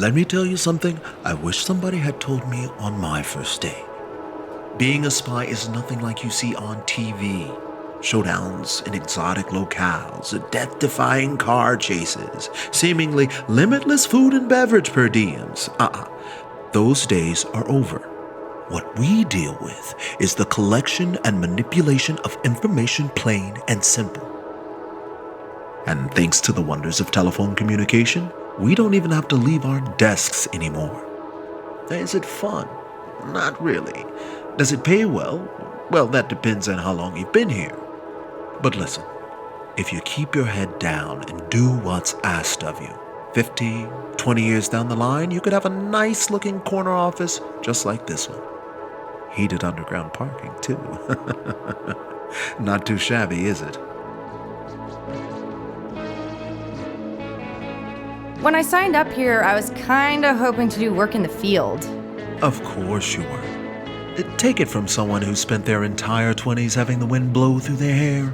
Let me tell you something I wish somebody had told me on my first day. Being a spy is nothing like you see on TV. Showdowns in exotic locales, death-defying car chases, seemingly limitless food and beverage per diems. Those days are over. What we deal with is the collection and manipulation of information, plain and simple. And thanks to the wonders of telephone communication, we don't even have to leave our desks anymore. Is it fun? Not really. Does it pay well? Well, that depends on how long you've been here. But listen, if you keep your head down and do what's asked of you, 15, 20 years down the line, you could have a nice looking corner office just like this one. Heated underground parking, too. Not too shabby, is it? When I signed up here, I was kinda hoping to do work in the field. Of course you were. Take it from someone who spent their entire 20s having the wind blow through their hair.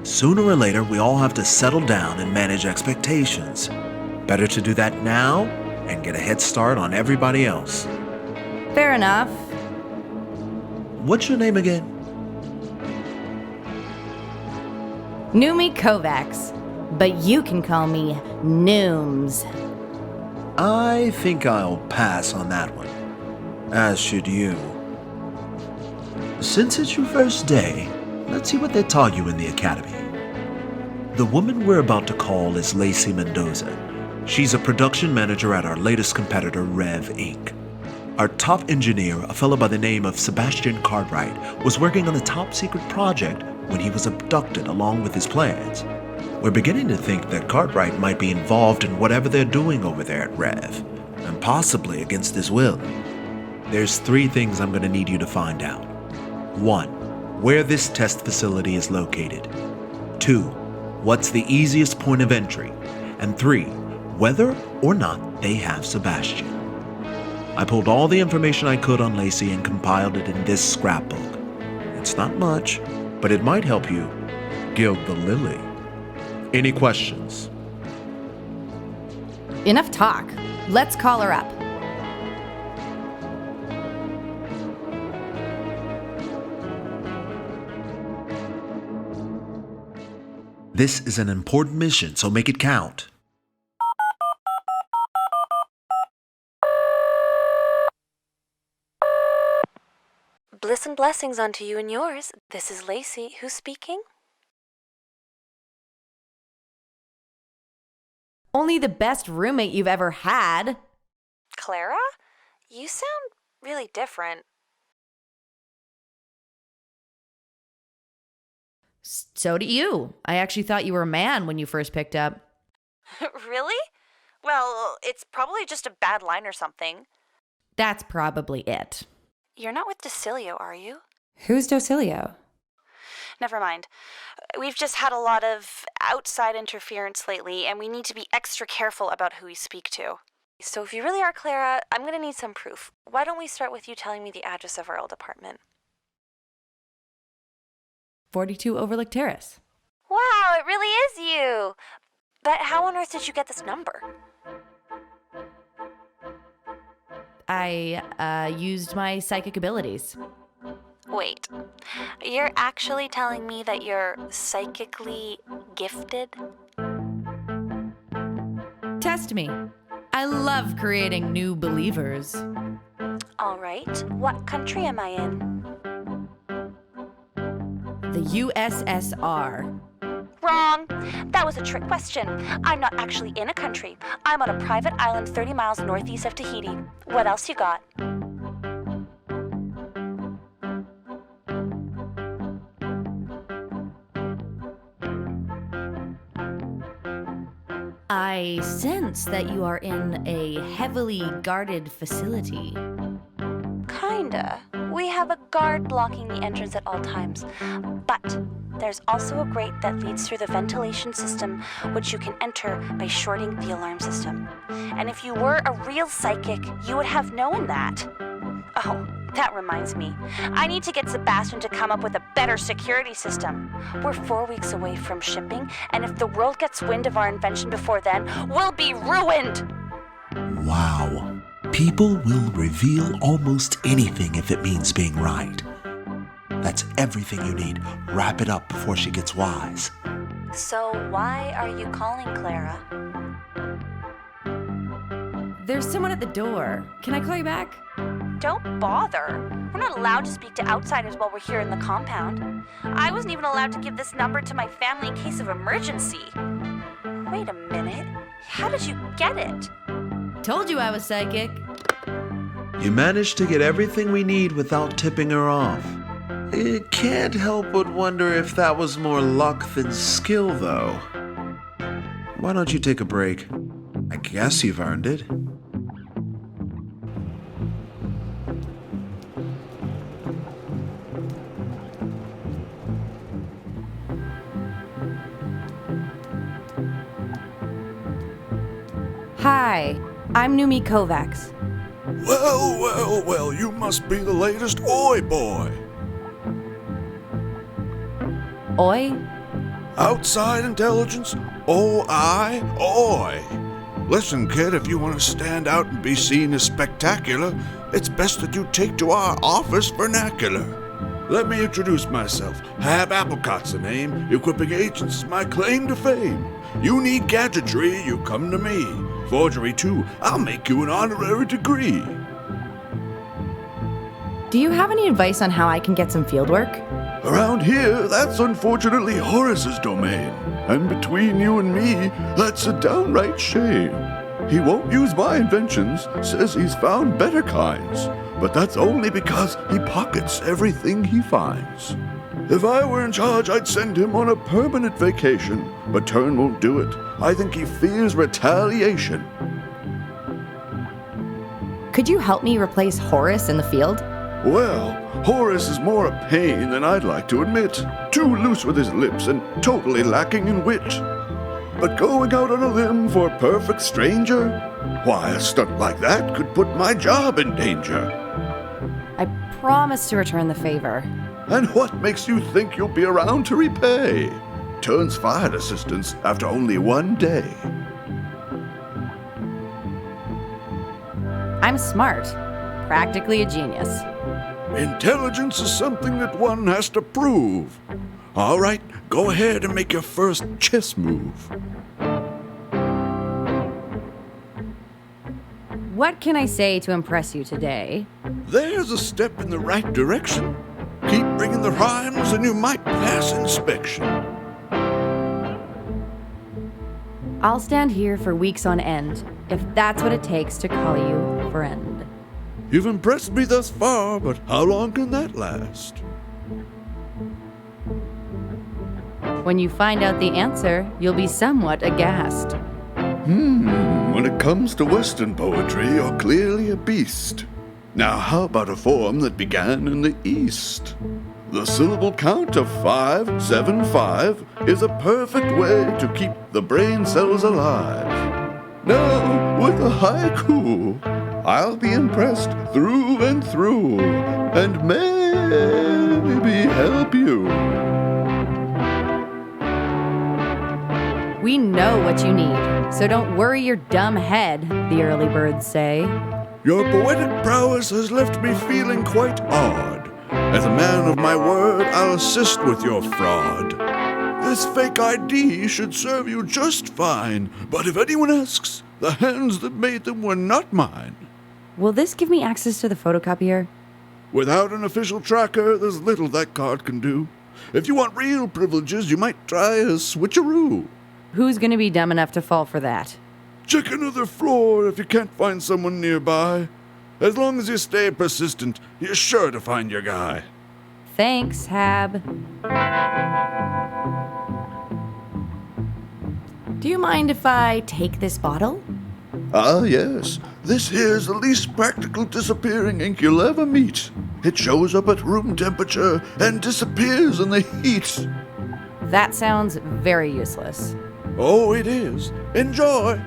Sooner or later, we all have to settle down and manage expectations. Better to do that now and get a head start on everybody else. Fair enough. What's your name again? Noomi Kovacs, but you can call me Nooms. I think I'll pass on that one. As should you. Since it's your first day, let's see what they taught you in the academy. The woman we're about to call is Lacey Mendoza. She's a production manager at our latest competitor, Rev Inc. Our top engineer, a fellow by the name of Sebastian Cartwright, was working on a top secret project when he was abducted along with his plans. We're beginning to think that Cartwright might be involved in whatever they're doing over there at Rev, and possibly against his will. There's 3 things I'm going to need you to find out. 1. Where this test facility is located. 2. What's the easiest point of entry. And 3. Whether or not they have Sebastian. I pulled all the information I could on Lacey and compiled it in this scrapbook. It's not much, but it might help you gild the lily. Any questions? Enough talk. Let's call her up. This is an important mission, so make it count. Bliss and blessings unto you and yours. This is Lacey. Who's speaking? Only the best roommate you've ever had. Clara? You sound really different. So do you. I actually thought you were a man when you first picked up. Really? Well, it's probably just a bad line or something. That's probably it. You're not with Docilio, are you? Who's Docilio? Never mind. We've just had a lot of outside interference lately, and we need to be extra careful about who we speak to. So if you really are Clara, I'm going to need some proof. Why don't we start with you telling me the address of our old apartment? 42 Overlook Terrace. Wow, it really is you! But how on earth did you get this number? I used my psychic abilities. Wait, you're actually telling me that you're psychically gifted? Test me. I love creating new believers. All right, what country am I in? The USSR. Wrong. That was a trick question. I'm not actually in a country. I'm on a private island 30 miles northeast of Tahiti. What else you got? I sense that you are in a heavily guarded facility. Kinda. We have a guard blocking the entrance at all times. But there's also a grate that leads through the ventilation system, which you can enter by shorting the alarm system. And if you were a real psychic, you would have known that. Oh, that reminds me. I need to get Sebastian to come up with a better security system. We're 4 weeks away from shipping, and if the world gets wind of our invention before then, we'll be ruined! Wow. People will reveal almost anything if it means being right. That's everything you need. Wrap it up before she gets wise. So why are you calling Clara? There's someone at the door. Can I call you back? Don't bother. We're not allowed to speak to outsiders while we're here in the compound. I wasn't even allowed to give this number to my family in case of emergency. Wait a minute. How did you get it? Told you I was psychic. You managed to get everything we need without tipping her off. I can't help but wonder if that was more luck than skill, though. Why don't you take a break? I guess you've earned it. Hi, I'm Noomi Kovacs. Well, you must be the latest Oi boy. Oi? Outside intelligence? Oi. Listen, kid, if you want to stand out and be seen as spectacular, it's best that you take to our office vernacular. Let me introduce myself. Hab Applecott's the name. Equipping agents is my claim to fame. You need gadgetry, you come to me. Forgery, too. I'll make you an honorary degree. Do you have any advice on how I can get some field work? Around here, that's unfortunately Horace's domain. And between you and me, that's a downright shame. He won't use my inventions, says he's found better kinds. But that's only because he pockets everything he finds. If I were in charge, I'd send him on a permanent vacation. But Turn won't do it. I think he fears retaliation. Could you help me replace Horace in the field? Well, Horace is more a pain than I'd like to admit. Too loose with his lips and totally lacking in wit. But going out on a limb for a perfect stranger? Why, a stunt like that could put my job in danger. I promise to return the favor. And what makes you think you'll be around to repay? Turn's fired assistants after only one day. I'm smart. Practically a genius. Intelligence is something that one has to prove. All right, go ahead and make your first chess move. What can I say to impress you today? There's a step in the right direction. Keep bringing the rhymes and you might pass inspection. I'll stand here for weeks on end, if that's what it takes to call you friend. You've impressed me thus far, but how long can that last? When you find out the answer, you'll be somewhat aghast. When it comes to Western poetry, you're clearly a beast. Now, how about a form that began in the East? The syllable count of 575 is a perfect way to keep the brain cells alive. Now, with a haiku, I'll be impressed through and through, and maybe help you. We know what you need, so don't worry your dumb head, the early birds say. Your poetic prowess has left me feeling quite odd. As a man of my word, I'll assist with your fraud. This fake ID should serve you just fine, but if anyone asks, the hands that made them were not mine. Will this give me access to the photocopier? Without an official tracker, there's little that card can do. If you want real privileges, you might try a switcheroo. Who's gonna be dumb enough to fall for that? Check another floor if you can't find someone nearby. As long as you stay persistent, you're sure to find your guy. Thanks, Hab. Do you mind if I take this bottle? Ah, yes. This here's the least practical disappearing ink you'll ever meet. It shows up at room temperature and disappears in the heat. That sounds very useless. Oh, it is. Enjoy.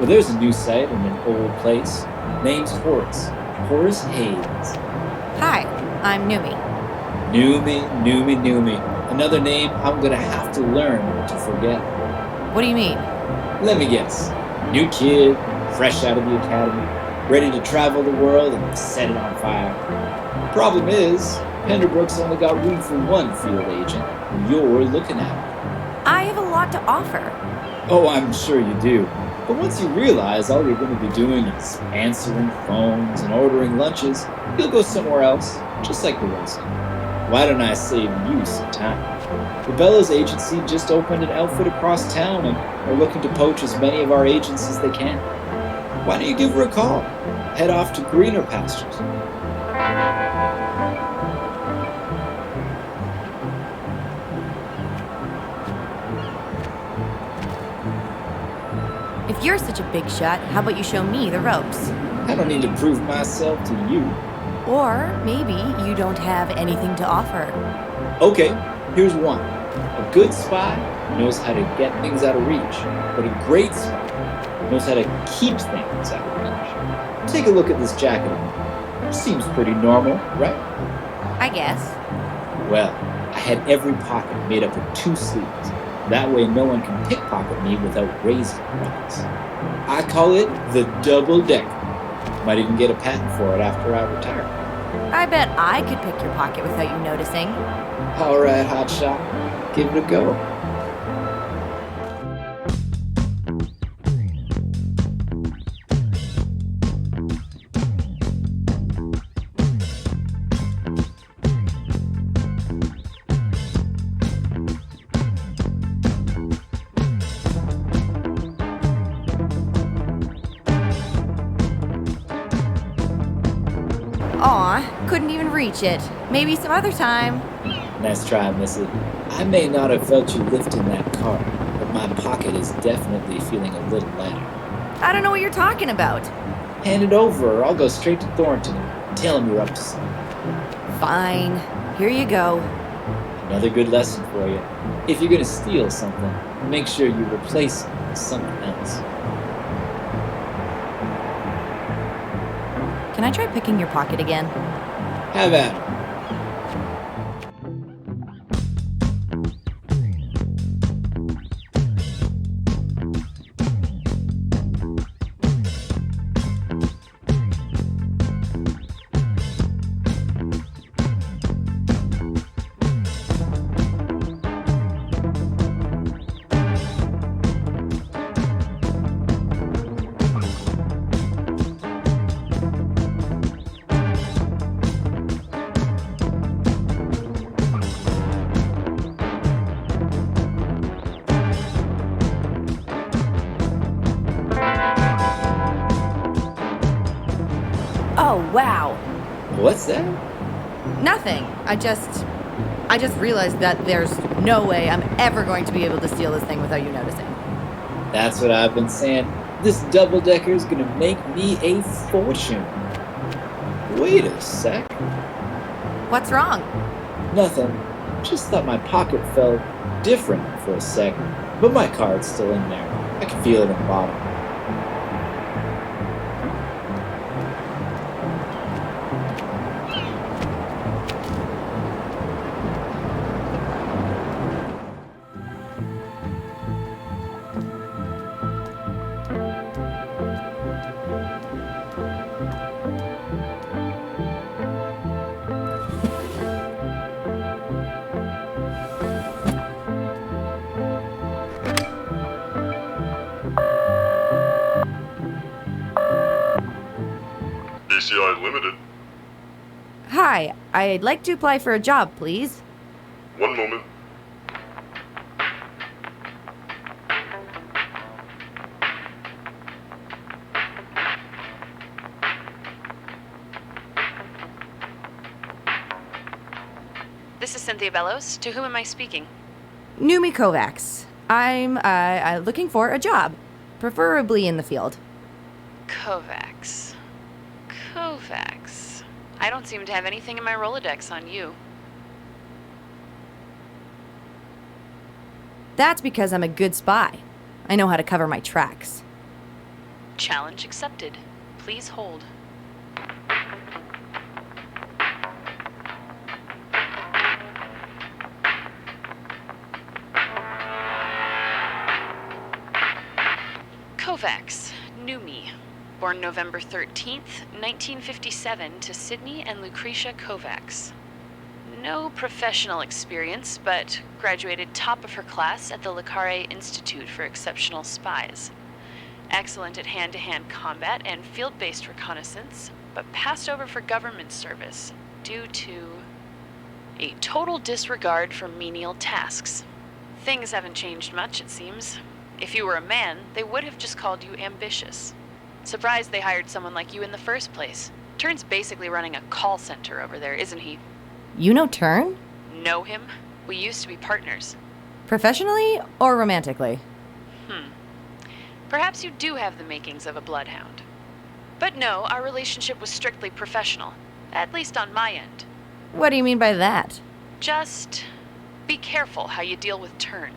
Well, there's a new site in an old place. Name's Horace. Horace Hayes. Hi, I'm Noomi. Noomi. Another name I'm gonna have to learn to forget. What do you mean? Let me guess. New kid, fresh out of the academy, ready to travel the world and set it on fire. Problem is, Penderbrook's only got room for one field agent. You're looking at. I have a lot to offer. Oh, I'm sure you do. But once you realize all you're going to be doing is answering phones and ordering lunches, you'll go somewhere else, just like the rest. Why don't I save you some time? The Bellows Agency just opened an outfit across town and are looking to poach as many of our agents as they can. Why don't you give her a call? Head off to greener pastures. If you're such a big shot, how about you show me the ropes? I don't need to prove myself to you. Or maybe you don't have anything to offer. Okay, here's one. A good spy knows how to get things out of reach, but a great spy knows how to keep things out of reach. Take a look at this jacket. Seems pretty normal, right? I guess. Well, I had every pocket made up of 2 sleeves. That way no one can pickpocket me without raising runs. I call it the double decker. Might even get a patent for it after I retire. I bet I could pick your pocket without you noticing. All right, hotshot. Give it a go. Aw, couldn't even reach it. Maybe some other time. Nice try, Missy. I may not have felt you lifting that car, but my pocket is definitely feeling a little lighter. I don't know what you're talking about. Hand it over or I'll go straight to Thornton and tell him you're up to something. Fine. Here you go. Another good lesson for you. If you're gonna steal something, make sure you replace it with something else. Can I try picking your pocket again? Have at it. Oh, wow. What's that? Nothing. I just realized that there's no way I'm ever going to be able to steal this thing without you noticing. That's what I've been saying. This double-decker is gonna make me a fortune. Wait a sec. What's wrong? Nothing. Just thought my pocket felt different for a sec, but my card's still in there. I can feel it in the bottom. ACI Limited. Hi, I'd like to apply for a job, please. One moment. This is Cynthia Bellows. To whom am I speaking? Noomi Kovacs. I'm looking for a job, preferably in the field. Kovacs. I don't seem to have anything in my Rolodex on you. That's because I'm a good spy. I know how to cover my tracks. Challenge accepted. Please hold. Kovacs, Noomi, born November 13th, 1957 to Sydney and Lucretia Kovacs. No professional experience, but graduated top of her class at the Le Carré Institute for Exceptional Spies. Excellent at hand-to-hand combat and field-based reconnaissance, but passed over for government service due to a total disregard for menial tasks. Things haven't changed much, it seems. If you were a man, they would have just called you ambitious. Surprised they hired someone like you in the first place. Turn's basically running a call center over there, isn't he? You know Turn? Know him? We used to be partners. Professionally or romantically? Perhaps you do have the makings of a bloodhound. But no, our relationship was strictly professional. At least on my end. What do you mean by that? Just be careful how you deal with Turn.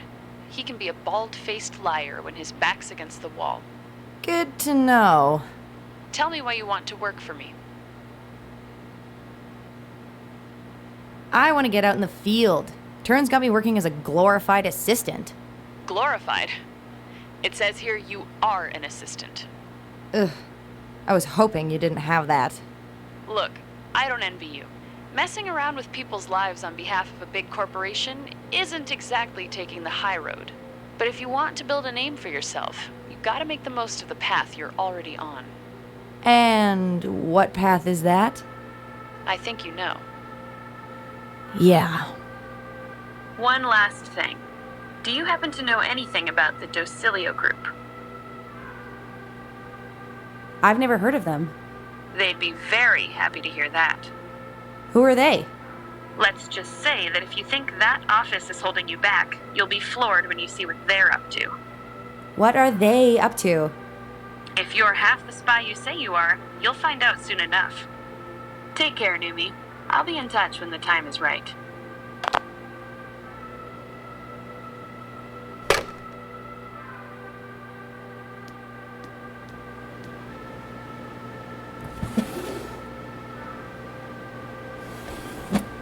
He can be a bald-faced liar when his back's against the wall. Good to know. Tell me why you want to work for me. I want to get out in the field. Turn's got me working as a glorified assistant. Glorified? It says here you are an assistant. Ugh. I was hoping you didn't have that. Look, I don't envy you. Messing around with people's lives on behalf of a big corporation isn't exactly taking the high road. But if you want to build a name for yourself, you've got to make the most of the path you're already on. And what path is that? I think you know. Yeah. One last thing. Do you happen to know anything about the Docilio Group? I've never heard of them. They'd be very happy to hear that. Who are they? Let's just say that if you think that office is holding you back, you'll be floored when you see what they're up to. What are they up to? If you're half the spy you say you are, you'll find out soon enough. Take care, Noomi. I'll be in touch when the time is right.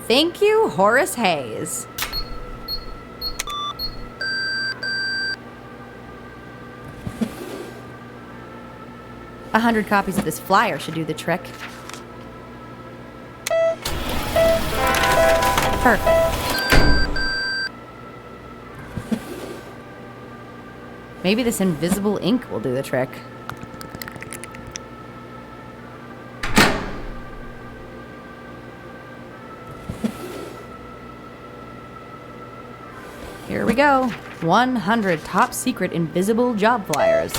Thank you, Horace Hayes. A 100 copies of this flyer should do the trick. Perfect. Maybe this invisible ink will do the trick. Here we go. 100 top secret invisible job flyers.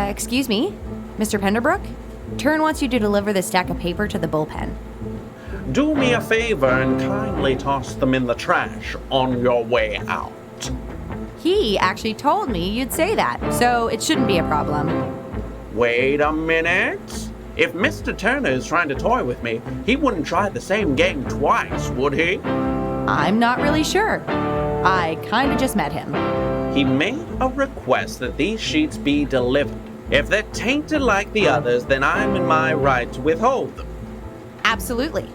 Excuse me, Mr. Penderbrook? Turn wants you to deliver this stack of paper to the bullpen. Do me a favor and kindly toss them in the trash on your way out. He actually told me you'd say that, so it shouldn't be a problem. Wait a minute. If Mr. Turner is trying to toy with me, he wouldn't try the same game twice, would he? I'm not really sure. I kinda just met him. He made a request that these sheets be delivered. If they're tainted like the others, then I'm in my right to withhold them. Absolutely.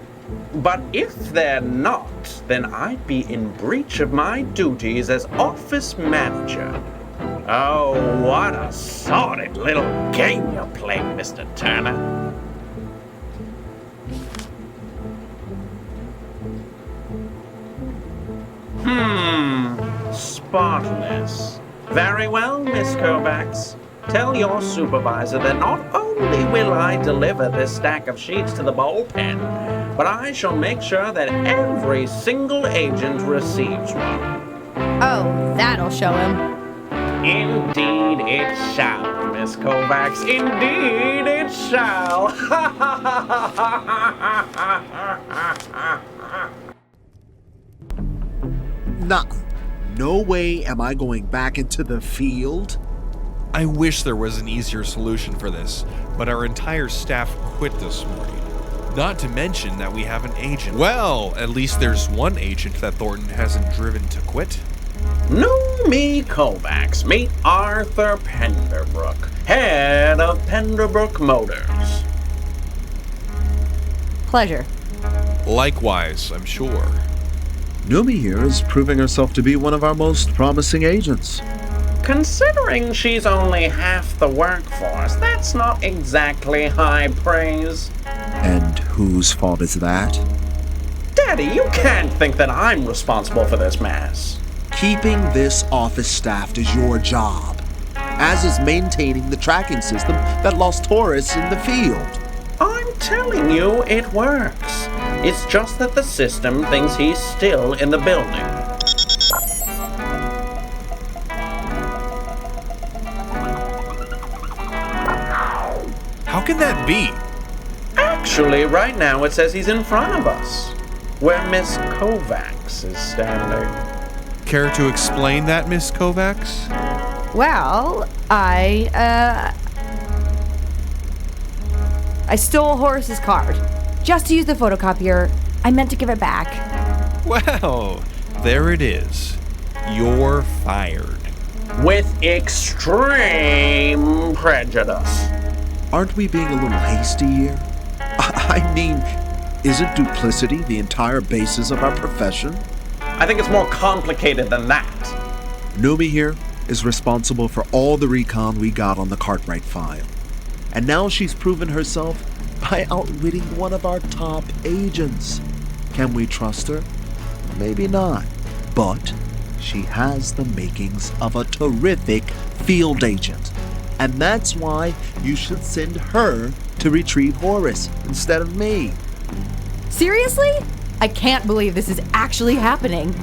But if they're not, then I'd be in breach of my duties as office manager. Oh, what a sordid little game you're playing, Mr. Turner. Spotless. Very well, Miss Kovacs. Tell your supervisor that not only will I deliver this stack of sheets to the bullpen, but I shall make sure that every single agent receives one. Oh, that'll show him. Indeed it shall, Miss Kovacs. Indeed it shall. Nah, no way am I going back into the field. I wish there was an easier solution for this, but our entire staff quit this morning. Not to mention that we have an agent. Well, at least there's one agent that Thornton hasn't driven to quit. Noomi Kovacs, meet Arthur Penderbrook, head of Penderbrook Motors. Pleasure. Likewise, I'm sure. Noomi here is proving herself to be one of our most promising agents. Considering she's only half the workforce, that's not exactly high praise. And whose fault is that? Daddy, you can't think that I'm responsible for this mess. Keeping this office staffed is your job, as is maintaining the tracking system that lost Horace in the field. I'm telling you, it works. It's just that the system thinks he's still in the building. How can that be? Actually, right now it says he's in front of us, where Miss Kovacs is standing. Care to explain that, Miss Kovacs? Well, I stole Horace's card. Just to use the photocopier. I meant to give it back. Well, there it is. You're fired. With extreme prejudice. Aren't we being a little hasty here? I mean, isn't duplicity the entire basis of our profession? I think it's more complicated than that. Noomi here is responsible for all the recon we got on the Cartwright file. And now she's proven herself by outwitting one of our top agents. Can we trust her? Maybe not. But she has the makings of a terrific field agent. And that's why you should send her to retrieve Horace instead of me. Seriously? I can't believe this is actually happening.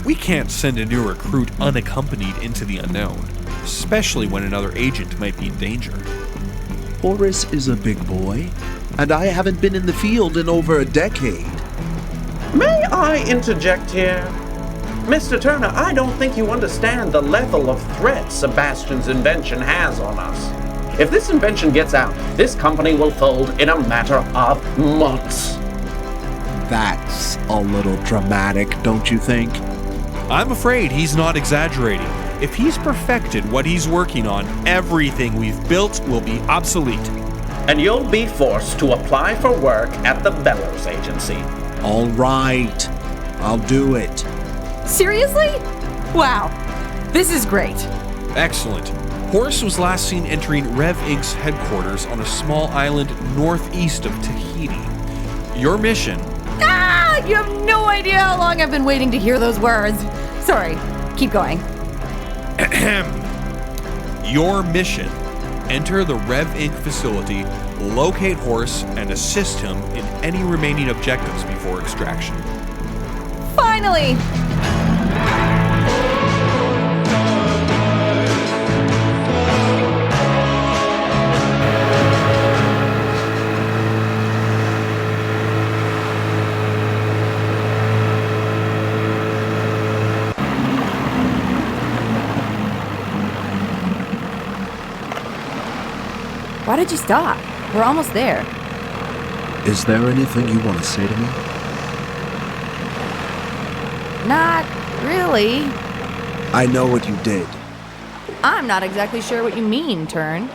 We can't send a new recruit unaccompanied into the unknown, especially when another agent might be in danger. Horace is a big boy, and I haven't been in the field in over a decade. May I interject here? Mr. Turner, I don't think you understand the level of threat Sebastian's invention has on us. If this invention gets out, this company will fold in a matter of months. That's a little dramatic, don't you think? I'm afraid he's not exaggerating. If he's perfected what he's working on, everything we've built will be obsolete. And you'll be forced to apply for work at the Bellows Agency. All right, I'll do it. Seriously? Wow. This is great. Excellent. Horace was last seen entering Rev Inc.'s headquarters on a small island northeast of Tahiti. Your mission... Ah! You have no idea how long I've been waiting to hear those words. Sorry. Keep going. Your mission: enter the Rev Inc. facility, locate Horace, and assist him in any remaining objectives before extraction. Finally! Why did you stop? We're almost there. Is there anything you want to say to me? Not really. I know what you did. I'm not exactly sure what you mean, Turn.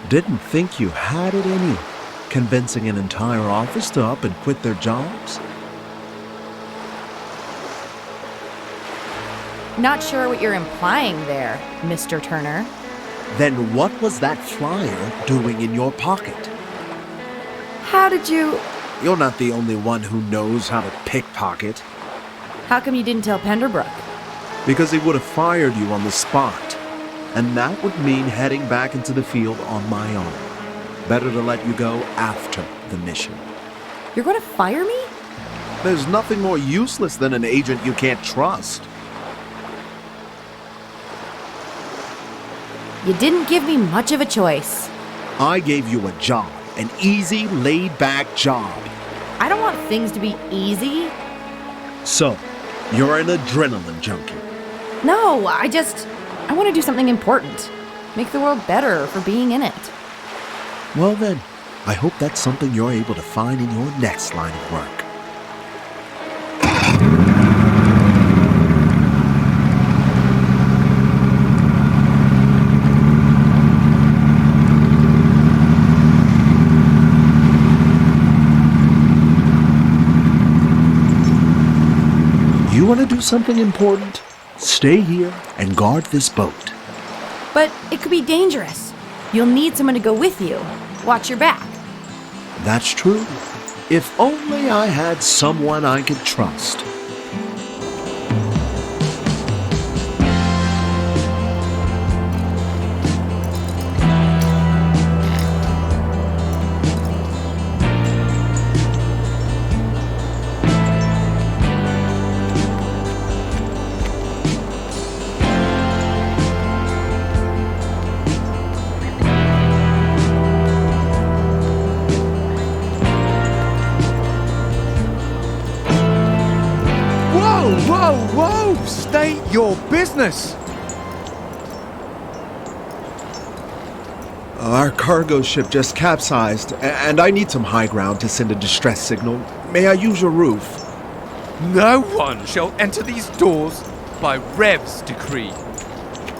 Didn't think you had it in you, convincing an entire office to up and quit their jobs. not sure what you're implying there, Mr. Turner. Then what was that flyer doing in your pocket? How did you... You're not the only one who knows how to pickpocket. How come you didn't tell Penderbrook? Because he would have fired you on the spot. And that would mean heading back into the field on my own. Better to let you go after the mission. You're going to fire me? There's nothing more useless than an agent you can't trust. You didn't give me much of a choice. I gave you a job, an easy, laid-back job. I don't want things to be easy. So, you're an adrenaline junkie. No, I want to do something important. Make the world better for being in it. Well then, I hope that's something you're able to find in your next line of work. You want to do something important? Stay here and guard this boat. But it could be dangerous. You'll need someone to go with you. Watch your back. That's true. If only I had someone I could trust. Whoa! State your business! Our cargo ship just capsized, and I need some high ground to send a distress signal. May I use your roof? No one shall enter these doors by Rev's decree.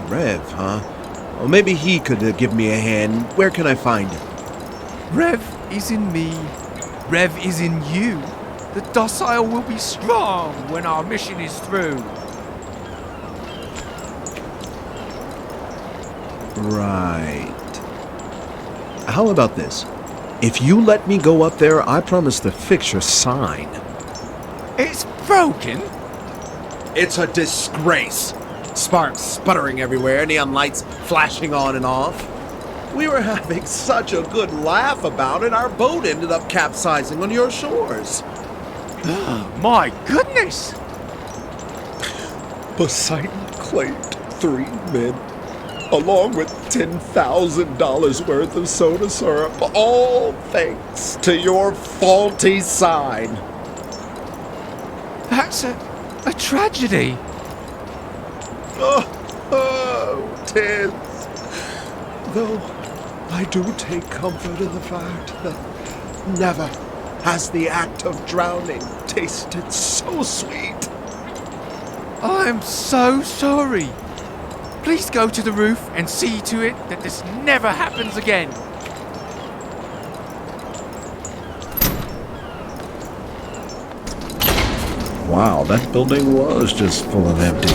Rev, huh? Well, maybe he could give me a hand. Where can I find him? Rev is in me. Rev is in you. The docile will be strong when our mission is through. Right. How about this? If you let me go up there, I promise to fix your sign. It's broken. It's a disgrace. Sparks sputtering everywhere, neon lights flashing on and off. We were having such a good laugh about it, our boat ended up capsizing on your shores. My goodness! Poseidon claimed 3 men, along with $10,000 worth of soda syrup, all thanks to your faulty sign. That's a tragedy. Oh, tis. Though I do take comfort in the fact that never has the act of drowning tasted so sweet. I'm so sorry. Please go to the roof and see to it that this never happens again. Wow, that building was just full of empty.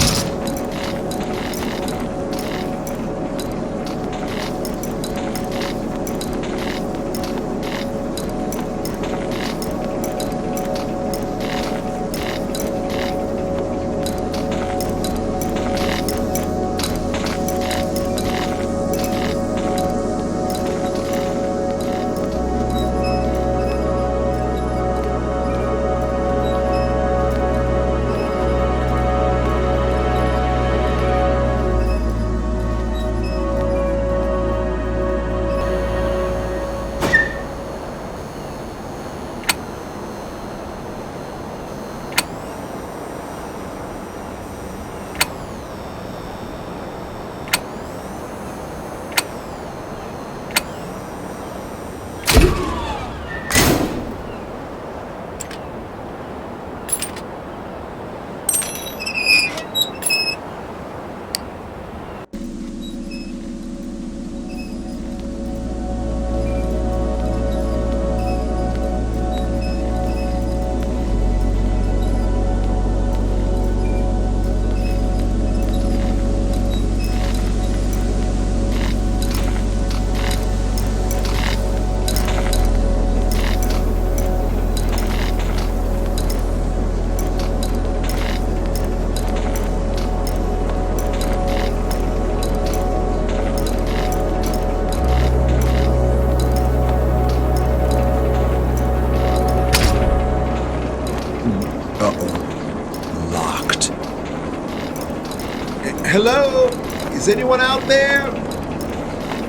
Is anyone out there?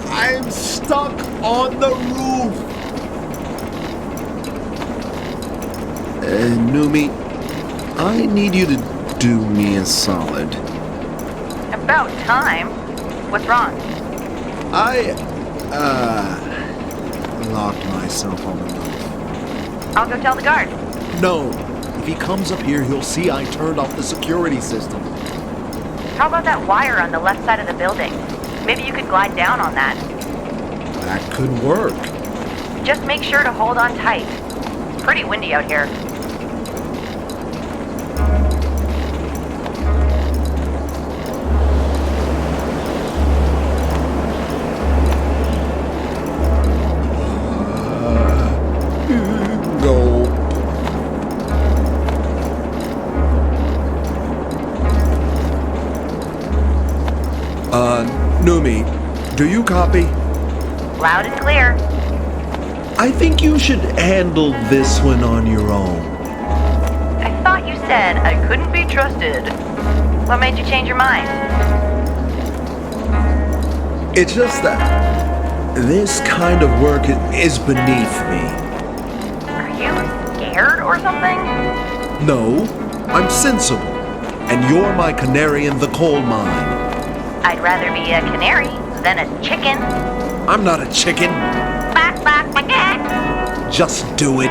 I'm stuck on the roof. Noomi, I need you to do me a solid. About time. What's wrong? I, locked myself on the roof. I'll go tell the guard. No. If he comes up here, he'll see I turned off the security system. How about that wire on the left side of the building? Maybe you could glide down on that. That could work. Just make sure to hold on tight. It's pretty windy out here. Go. Noomi, do you copy? Loud and clear. I think you should handle this one on your own. I thought you said I couldn't be trusted. What made you change your mind? It's just that this kind of work is beneath me. Are you scared or something? No, I'm sensible, and you're my canary in the coal mine. I'd rather be a canary than a chicken. I'm not a chicken. Bark, bark, bark. Just do it.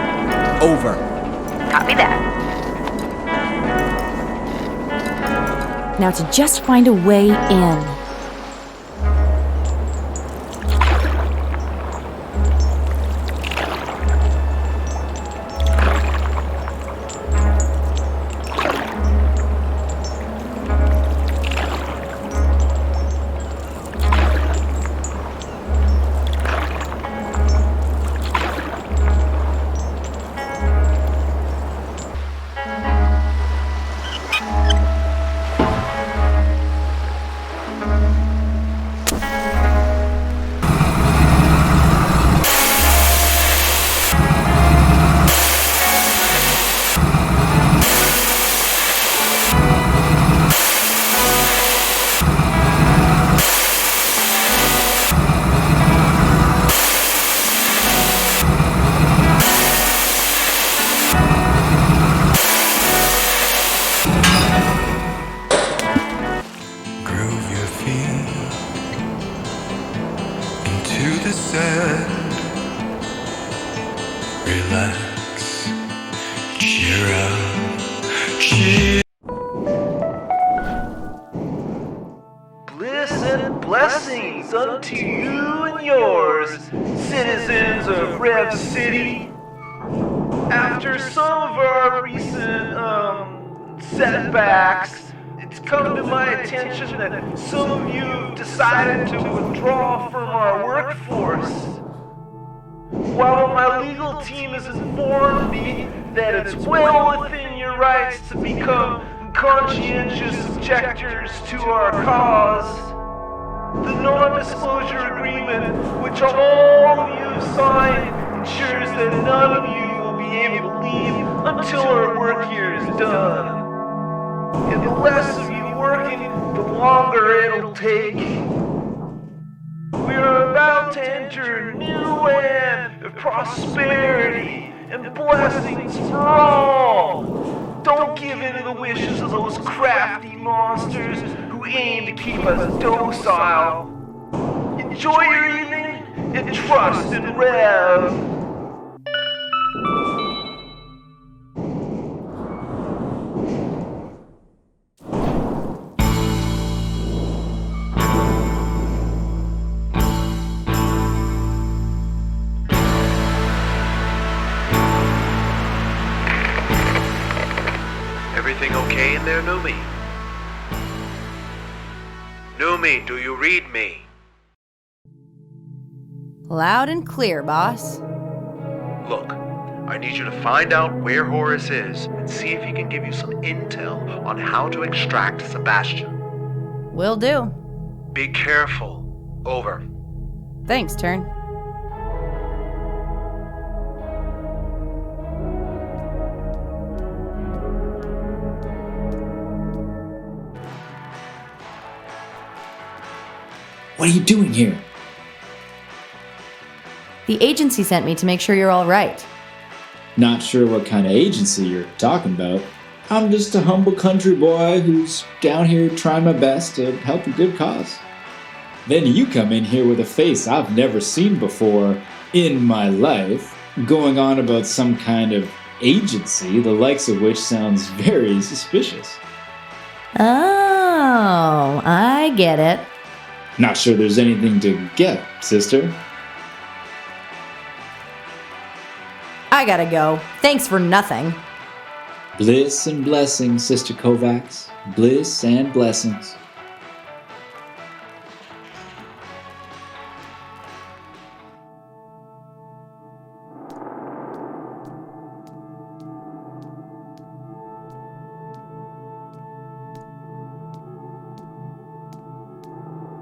Over. Copy that. Now to just find a way in. Bliss and blessings unto you and yours, citizens of Rev City. After some of our recent, setbacks, it's come to my attention that some of you have decided to withdraw from our workforce. While my legal team has informed me that it's well within your rights to become conscientious objectors to our cause, the non-disclosure agreement, which all of you have signed, ensures that none of you will be able to leave until our work here is done. And the less of you working, the longer it'll take. We are about to enter a new land of prosperity and blessings for all. Don't give in to the wishes of those crafty monsters who aim to keep us docile. Enjoy your evening and trust in Rev. Everything okay in there, Noomi? Noomi, do you read me? Loud and clear, boss. Look, I need you to find out where Horace is and see if he can give you some intel on how to extract Sebastian. Will do. Be careful. Over. Thanks, Turn. What are you doing here? The agency sent me to make sure you're all right. Not sure what kind of agency you're talking about. I'm just a humble country boy who's down here trying my best to help a good cause. Then you come in here with a face I've never seen before in my life, going on about some kind of agency, the likes of which sounds very suspicious. Oh, I get it. Not sure there's anything to get, sister. I gotta go. Thanks for nothing. Bliss and blessings, Sister Kovacs. Bliss and blessings.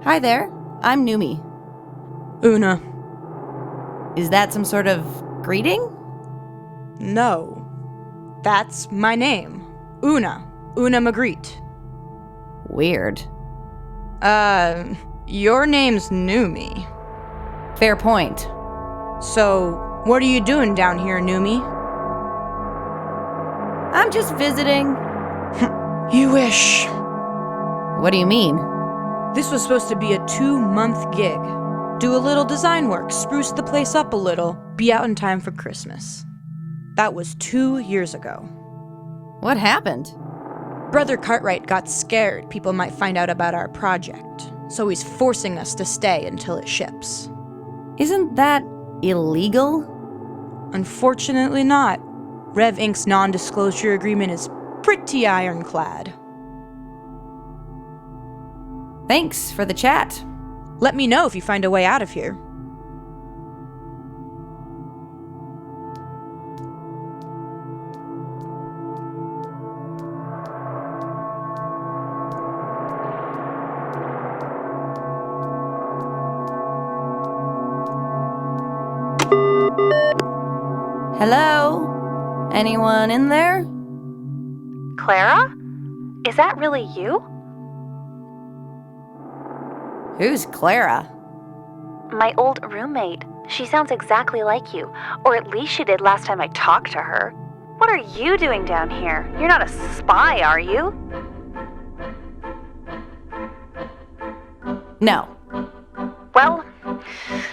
Hi there. I'm Noomi. Una. Is that some sort of greeting? No. That's my name. Una. Una Magritte. Weird. Your name's Noomi. Fair point. So, what are you doing down here, Noomi? I'm just visiting. You wish. What do you mean? This was supposed to be a 2-month gig. Do a little design work, spruce the place up a little, be out in time for Christmas. That was 2 years ago. What happened? Brother Cartwright got scared people might find out about our project, so he's forcing us to stay until it ships. Isn't that illegal? Unfortunately not. Rev Inc.'s non-disclosure agreement is pretty ironclad. Thanks for the chat. Let me know if you find a way out of here. Hello? Anyone in there? Clara? Is that really you? Who's Clara? My old roommate. She sounds exactly like you. Or at least she did last time I talked to her. What are you doing down here? You're not a spy, are you? No. Well,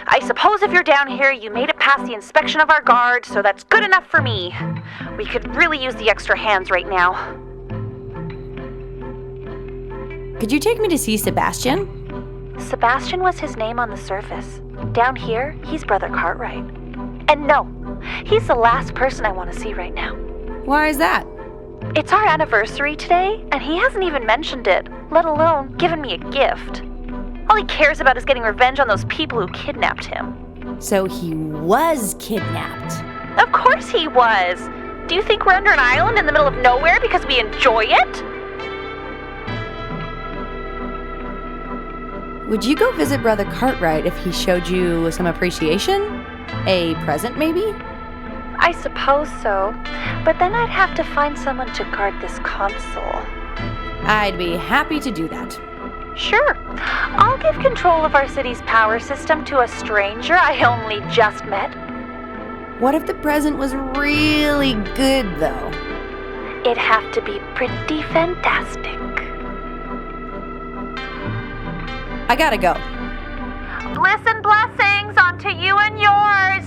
I suppose if you're down here, you made it past the inspection of our guard, so that's good enough for me. We could really use the extra hands right now. Could you take me to see Sebastian? Sebastian was his name on the surface. Down here, he's Brother Cartwright. And no, he's the last person I want to see right now. Why is that? It's our anniversary today, and he hasn't even mentioned it, let alone given me a gift. All he cares about is getting revenge on those people who kidnapped him. So he was kidnapped. Of course he was. Do you think we're under an island in the middle of nowhere because we enjoy it? Would you go visit Brother Cartwright if he showed you some appreciation? A present, maybe? I suppose so, but then I'd have to find someone to guard this console. I'd be happy to do that. Sure. I'll give control of our city's power system to a stranger I only just met. What if the present was really good, though? It'd have to be pretty fantastic. I gotta go. Bliss and blessings onto you and yours!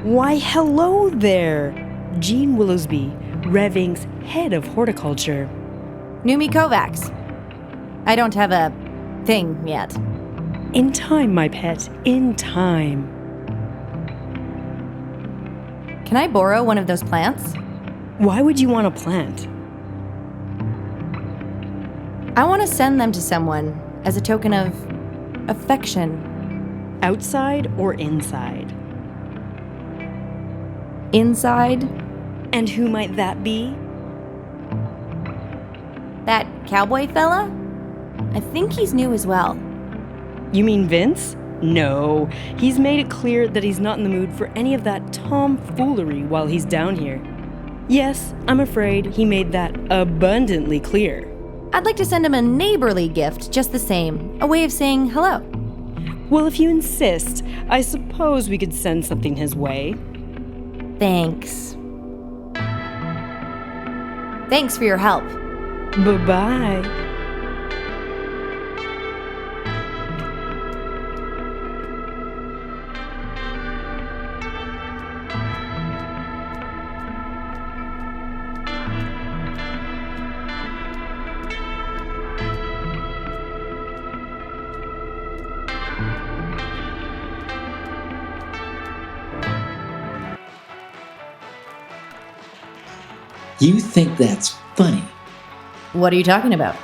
Why, hello there! Jean Willowsby, Rev Inc.'s head of horticulture. Noomi Kovacs. I don't have a thing yet. In time, my pet, in time. Can I borrow one of those plants? Why would you want a plant? I want to send them to someone as a token of affection. Outside or inside? Inside. And who might that be? That cowboy fella? I think he's new as well. You mean Vince? No, he's made it clear that he's not in the mood for any of that tomfoolery while he's down here. Yes, I'm afraid he made that abundantly clear. I'd like to send him a neighborly gift just the same, a way of saying hello. Well, if you insist, I suppose we could send something his way. Thanks. Thanks for your help. Bye-bye. You think that's funny? What are you talking about?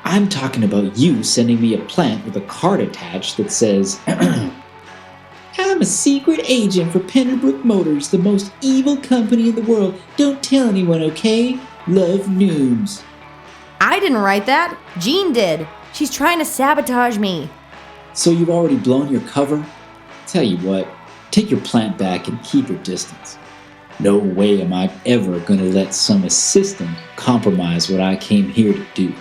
I'm talking about you sending me a plant with a card attached that says, I'm a secret agent for Penderbrook Motors, the most evil company in the world. Don't tell anyone, okay? Love, Nooms. I didn't write that. Jean did. She's trying to sabotage me. So you've already blown your cover? Tell you what, take your plant back and keep your distance. No way am I ever gonna let some assistant compromise what I came here to do.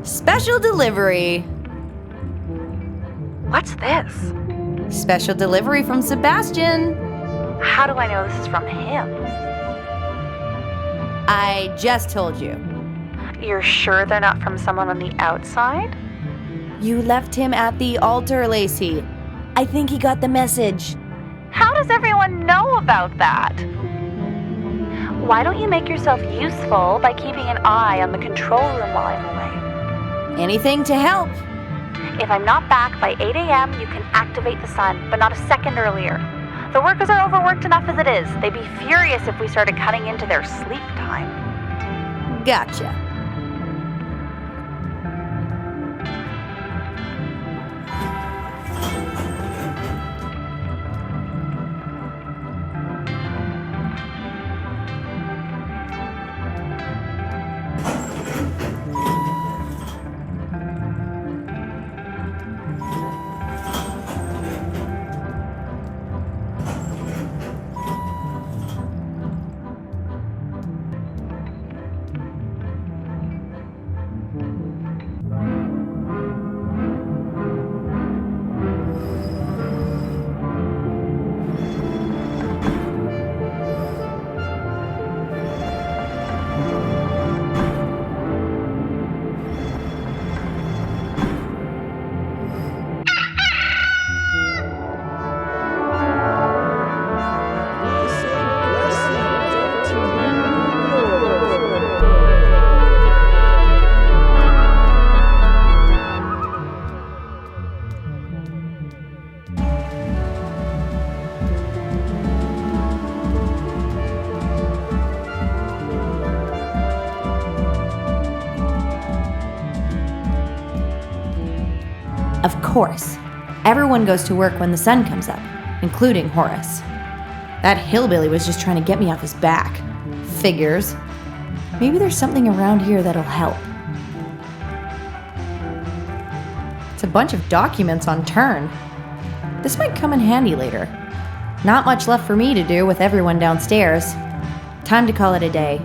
Special delivery. What's this? Special delivery from Sebastian. How do I know this is from him? I just told you. You're sure they're not from someone on the outside? You left him at the altar, Lacey. I think he got the message. How does everyone know about that? Why don't you make yourself useful by keeping an eye on the control room while I'm away? Anything to help. If I'm not back by 8 a.m., you can activate the sun, but not a second earlier. The workers are overworked enough as it is. They'd be furious if we started cutting into their sleep time. Gotcha. Of course. Everyone goes to work when the sun comes up, including Horace. That hillbilly was just trying to get me off his back. Figures. Maybe there's something around here that'll help. It's a bunch of documents on turn. This might come in handy later. Not much left for me to do with everyone downstairs. Time to call it a day.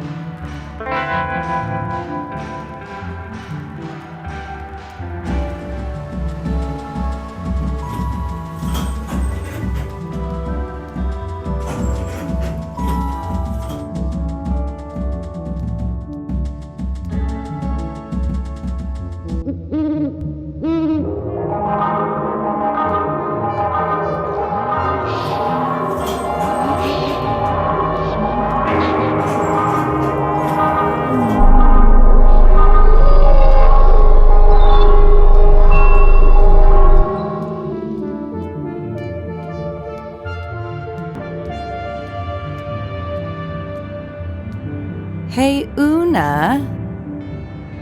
Hey, Una.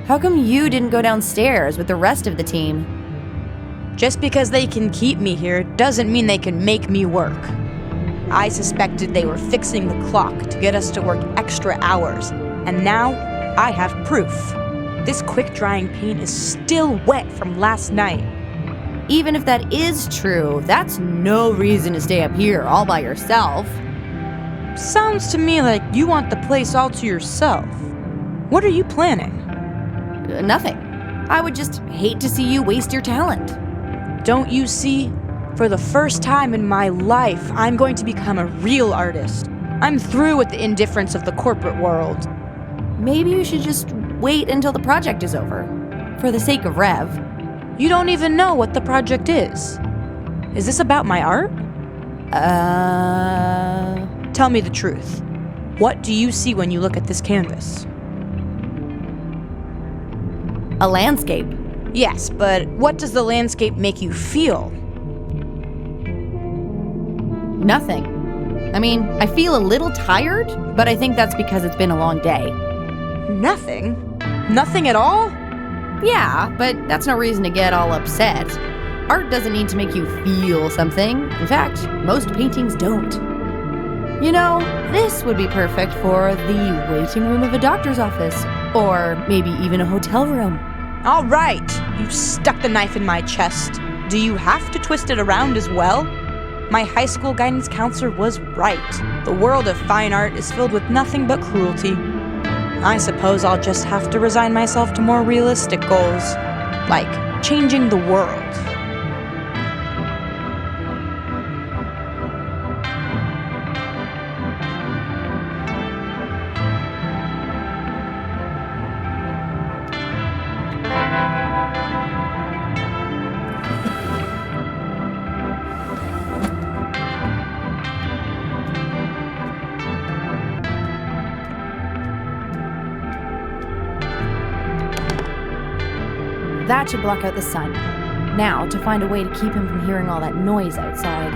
How come you didn't go downstairs with the rest of the team? Just because they can keep me here doesn't mean they can make me work. I suspected they were fixing the clock to get us to work extra hours, and now I have proof. This quick-drying paint is still wet from last night. Even if that is true, that's no reason to stay up here all by yourself. Sounds to me like you want the place all to yourself. What are you planning? Nothing. I would just hate to see you waste your talent. Don't you see? For the first time in my life, I'm going to become a real artist. I'm through with the indifference of the corporate world. Maybe you should just wait until the project is over. For the sake of Rev. You don't even know what the project is. Is this about my art? Tell me the truth. What do you see when you look at this canvas? A landscape. Yes, but what does the landscape make you feel? Nothing. I mean, I feel a little tired, but I think that's because it's been a long day. Nothing? Nothing at all? Yeah, but that's no reason to get all upset. Art doesn't need to make you feel something. In fact, most paintings don't. You know, this would be perfect for the waiting room of a doctor's office, or maybe even a hotel room. All right, you stuck the knife in my chest. Do you have to twist it around as well? My high school guidance counselor was right. The world of fine art is filled with nothing but cruelty. I suppose I'll just have to resign myself to more realistic goals, like changing the world. That should block out the sun. Now, to find a way to keep him from hearing all that noise outside.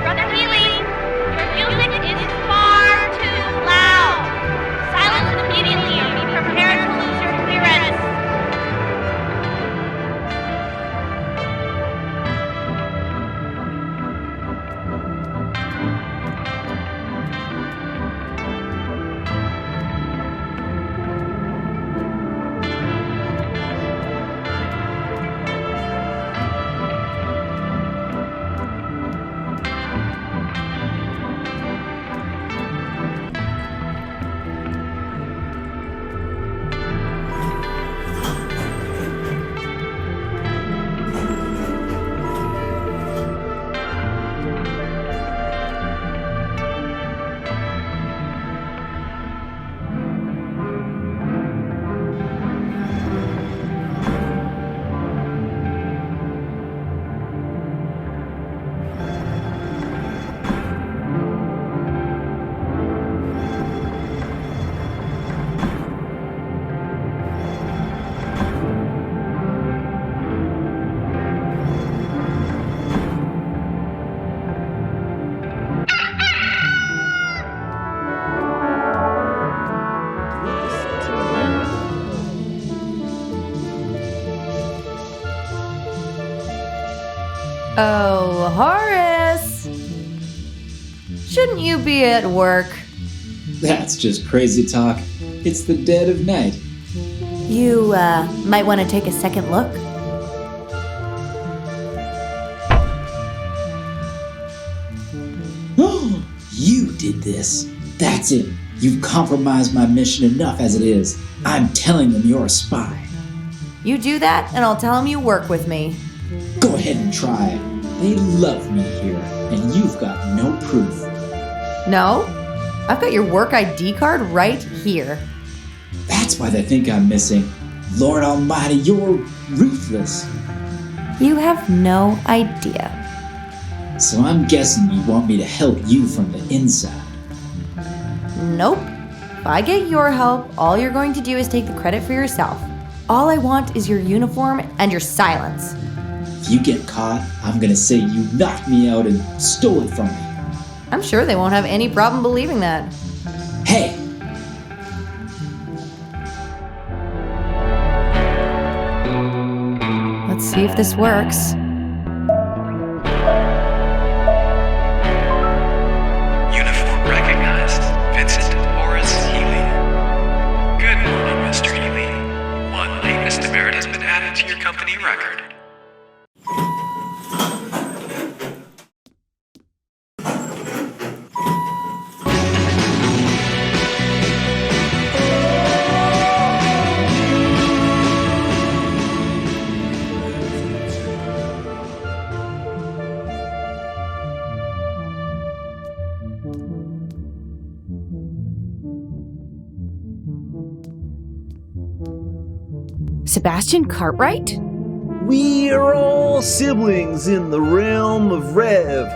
Brother Healy, your music is far too loud. Silence it immediately and be prepared to lose your clearance. Oh, Horace! Shouldn't you be at work? That's just crazy talk. It's the dead of night. You, might want to take a second look. Oh, you did this. That's it. You've compromised my mission enough as it is. I'm telling them you're a spy. You do that, and I'll tell them you work with me. Go ahead and try it. They love me here, and you've got no proof. No? I've got your work ID card right here. That's why they think I'm missing. Lord Almighty, you're ruthless. You have no idea. So I'm guessing you want me to help you from the inside. Nope. If I get your help, all you're going to do is take the credit for yourself. All I want is your uniform and your silence. If you get caught, I'm gonna say you knocked me out and stole it from me. I'm sure they won't have any problem believing that. Hey! Let's see if this works. Uniform recognized. Vincent Horace Healy. Good morning, Mr. Healy. One late misdemerit has been added to your company record. Sebastian Cartwright? We are all siblings in the realm of Rev.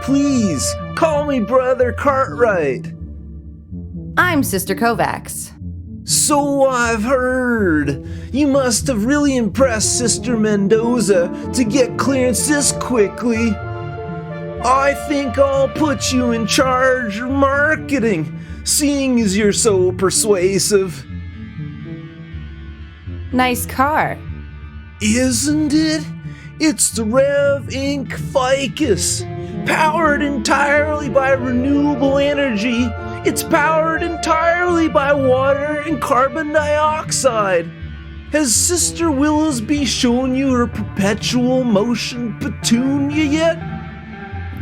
Please, call me Brother Cartwright. I'm Sister Kovacs. So I've heard. You must have really impressed Sister Mendoza to get clearance this quickly. I think I'll put you in charge of marketing, seeing as you're so persuasive. Nice car. Isn't it? It's the Rev Inc. Ficus. Powered entirely by renewable energy. It's powered entirely by water and carbon dioxide. Has Sister Willowsby shown you her perpetual motion petunia yet?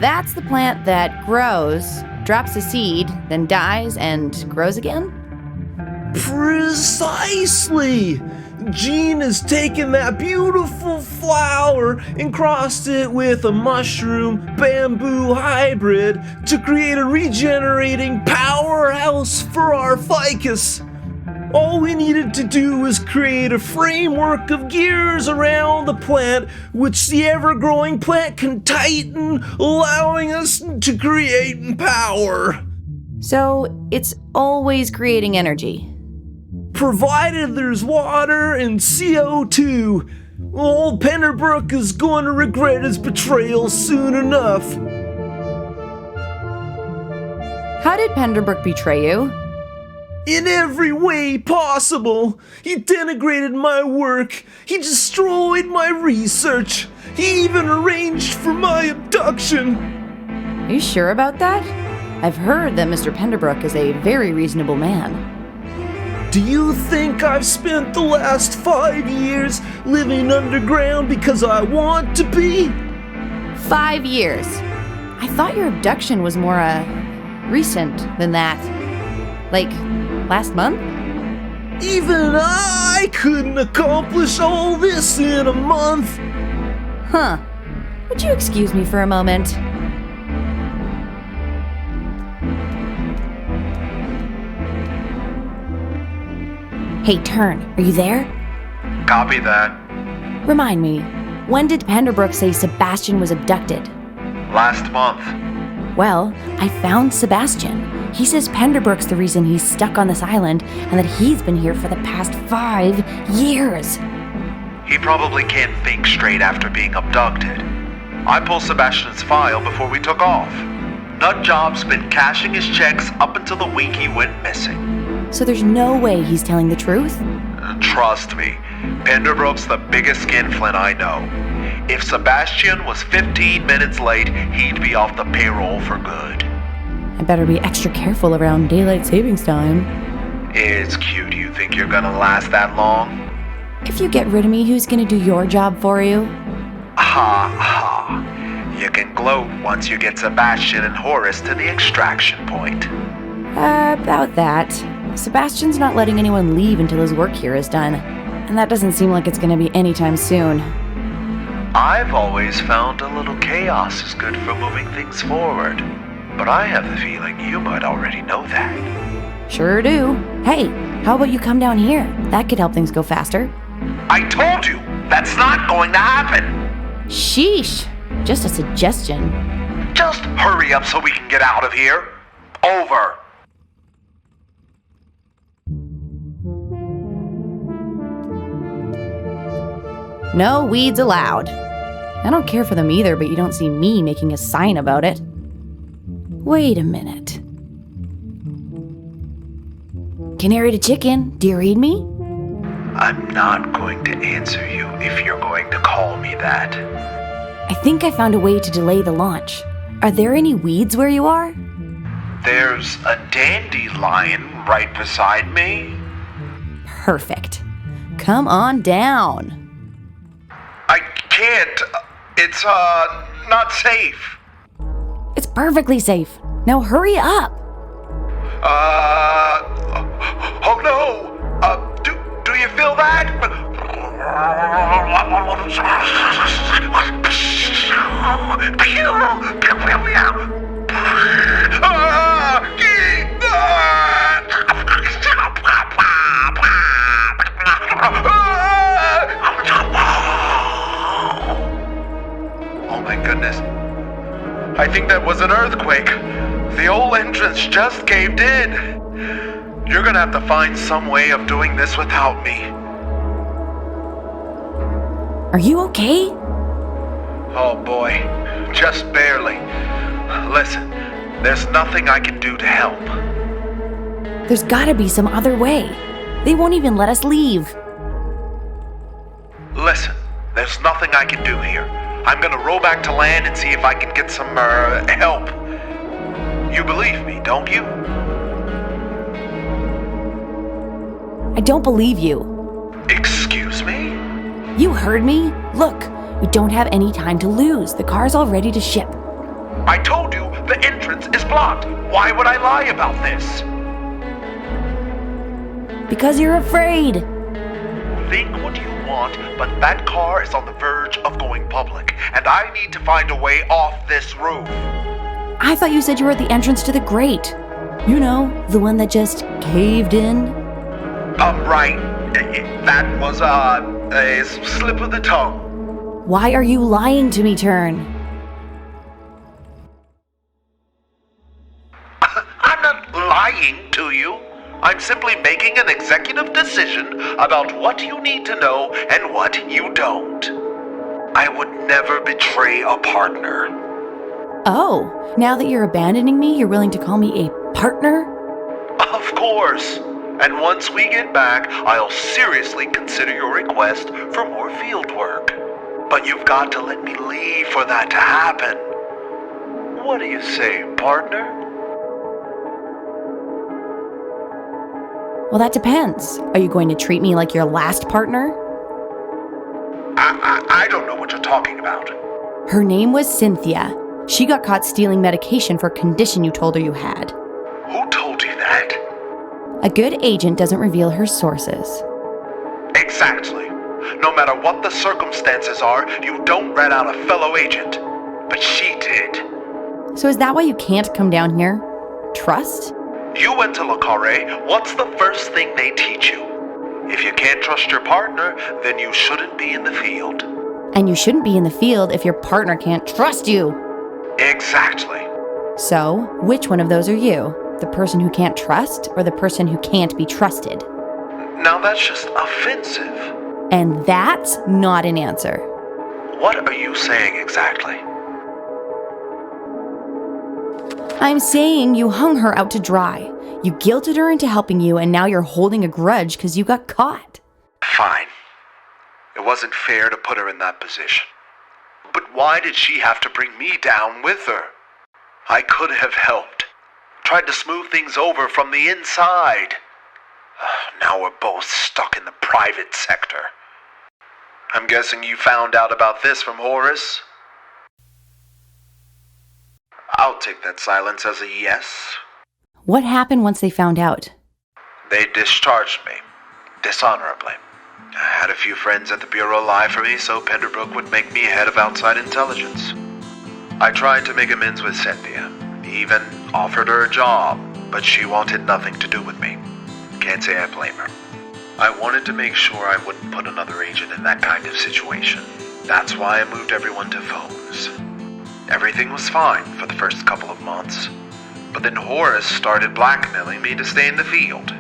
That's the plant that grows, drops a seed, then dies and grows again? Precisely! Jean has taken that beautiful flower and crossed it with a mushroom bamboo hybrid to create a regenerating powerhouse for our ficus. All we needed to do was create a framework of gears around the plant, which the ever-growing plant can tighten, allowing us to create power. So it's always creating energy. Provided there's water and CO2, old Penderbrook is going to regret his betrayal soon enough. How did Penderbrook betray you? In every way possible. He denigrated my work. He destroyed my research. He even arranged for my abduction. Are you sure about that? I've heard that Mr. Penderbrook is a very reasonable man. Do you think I've spent the last 5 years living underground because I want to be? 5 years. I thought your abduction was more, recent than that. Like, last month? Even I couldn't accomplish all this in a month. Huh. Would you excuse me for a moment? Hey, Turn, are you there? Copy that. Remind me, when did Penderbrook say Sebastian was abducted? Last month. Well, I found Sebastian. He says Penderbrook's the reason he's stuck on this island and that he's been here for the past 5 years. He probably can't think straight after being abducted. I pulled Sebastian's file before we took off. Nutjob's been cashing his checks up until the week he went missing. So there's no way he's telling the truth? Trust me, Penderbrook's the biggest skinflint I know. If Sebastian was 15 minutes late, he'd be off the payroll for good. I better be extra careful around daylight savings time. It's cute. You think you're gonna last that long? If you get rid of me, who's gonna do your job for you? Ha ha. You can gloat once you get Sebastian and Horace to the extraction point. About that. Sebastian's not letting anyone leave until his work here is done. And that doesn't seem like it's gonna be anytime soon. I've always found a little chaos is good for moving things forward. But I have the feeling you might already know that. Sure do. Hey, how about you come down here? That could help things go faster. I told you! That's not going to happen! Sheesh. Just a suggestion. Just hurry up so we can get out of here. Over. No weeds allowed. I don't care for them either, but you don't see me making a sign about it. Wait a minute. Canary to chicken, do you read me? I'm not going to answer you if you're going to call me that. I think I found a way to delay the launch. Are there any weeds where you are? There's a dandelion right beside me. Perfect. Come on down. I can't. It's, not safe. It's perfectly safe. Now hurry up. Oh no! Do you feel that? Oh my goodness. I think that was an earthquake. The old entrance just caved in. You're gonna have to find some way of doing this without me. Are you okay? Oh boy, just barely. Listen, there's nothing I can do to help. There's gotta be some other way. They won't even let us leave. Listen, there's nothing I can do here. I'm gonna row back to land and see if I can get some, help. You believe me, don't you? I don't believe you. Excuse me? You heard me? Look, we don't have any time to lose. The car's all ready to ship. I told you the entrance is blocked. Why would I lie about this? Because you're afraid. Think what you want, but that car is on the verge of going public, and I need to find a way off this roof. I thought you said you were at the entrance to the grate. You know, the one that just caved in. Right. That was, a slip of the tongue. Why are you lying to me, Turn? I'm not lying to you. I'm simply making an executive decision about what you need to know and what you don't. I would never betray a partner. Oh, now that you're abandoning me, you're willing to call me a partner? Of course. And once we get back, I'll seriously consider your request for more field work. But you've got to let me leave for that to happen. What do you say, partner? Well, that depends. Are you going to treat me like your last partner? I don't know what you're talking about. Her name was Cynthia. She got caught stealing medication for a condition you told her you had. Who told you that? A good agent doesn't reveal her sources. Exactly. No matter what the circumstances are, you don't rat out a fellow agent. But she did. So is that why you can't come down here? Trust? You went to Le Carré. What's the first thing they teach you? If you can't trust your partner, then you shouldn't be in the field. And you shouldn't be in the field if your partner can't trust you. Exactly. So, which one of those are you? The person who can't trust or the person who can't be trusted? Now that's just offensive. And that's not an answer. What are you saying exactly? I'm saying you hung her out to dry. You guilted her into helping you, and now you're holding a grudge because you got caught. Fine. It wasn't fair to put her in that position. But why did she have to bring me down with her? I could have helped. Tried to smooth things over from the inside. Now we're both stuck in the private sector. I'm guessing you found out about this from Horace? I'll take that silence as a yes. What happened once they found out? They discharged me. Dishonorably. I had a few friends at the Bureau lie for me so Penderbrook would make me head of outside intelligence. I tried to make amends with Cynthia. Even offered her a job, but she wanted nothing to do with me. Can't say I blame her. I wanted to make sure I wouldn't put another agent in that kind of situation. That's why I moved everyone to phones. Everything was fine for the first couple of months. But then Horace started blackmailing me to stay in the field.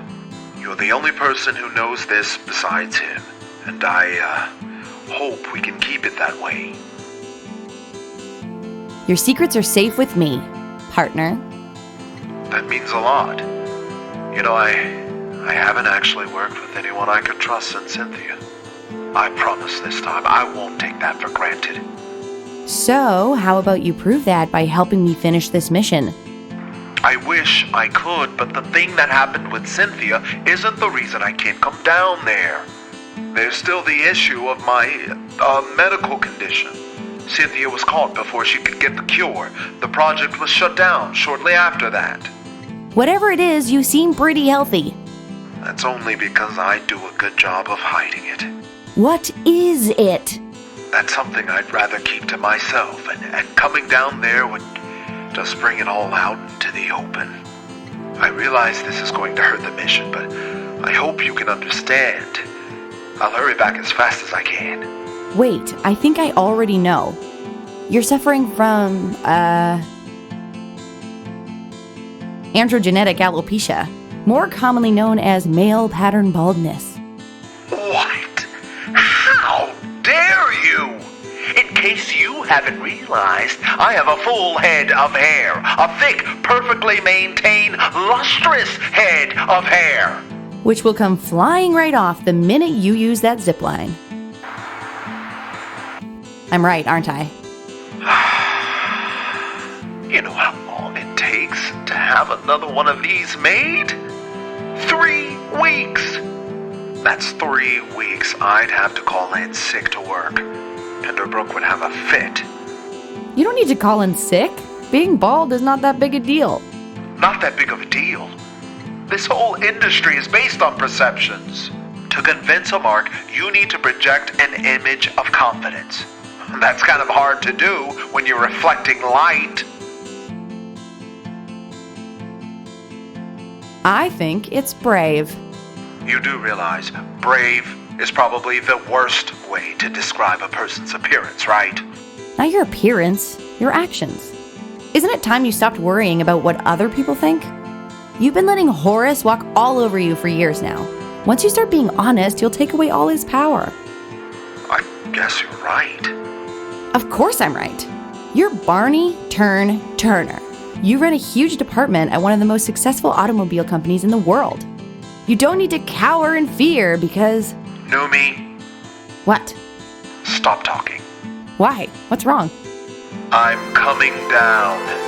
You're the only person who knows this besides him. And I hope we can keep it that way. Your secrets are safe with me, partner. That means a lot. You know, I haven't actually worked with anyone I could trust since Cynthia. I promise this time I won't take that for granted. So, how about you prove that by helping me finish this mission? I wish I could, but the thing that happened with Cynthia isn't the reason I can't come down there. There's still the issue of my medical condition. Cynthia was caught before she could get the cure. The project was shut down shortly after that. Whatever it is, you seem pretty healthy. That's only because I do a good job of hiding it. What is it? That's something I'd rather keep to myself, and coming down there would just bring it all out into the open. I realize this is going to hurt the mission, but I hope you can understand. I'll hurry back as fast as I can. Wait, I think I already know. You're suffering from, androgenetic alopecia, more commonly known as male pattern baldness. What? How dare you? In case you haven't realized, I have a full head of hair. A thick, perfectly maintained, lustrous head of hair. Which will come flying right off the minute you use that zipline. I'm right, aren't I? You know how long it takes to have another one of these made? 3 weeks! That's 3 weeks I'd have to call in sick to work. Penderbrook would have a fit. You don't need to call in sick. Being bald is not that big a deal. Not that big of a deal. This whole industry is based on perceptions. To convince a mark, you need to project an image of confidence. That's kind of hard to do when you're reflecting light. I think it's brave. You do realize brave is probably the worst way to describe a person's appearance, right? Not your appearance, your actions. Isn't it time you stopped worrying about what other people think? You've been letting Horace walk all over you for years now. Once you start being honest, you'll take away all his power. I guess you're right. Of course I'm right. You're Barney Turner. You run a huge department at one of the most successful automobile companies in the world. You don't need to cower in fear because... Noomi. What? Stop talking. Why? What's wrong? I'm coming down.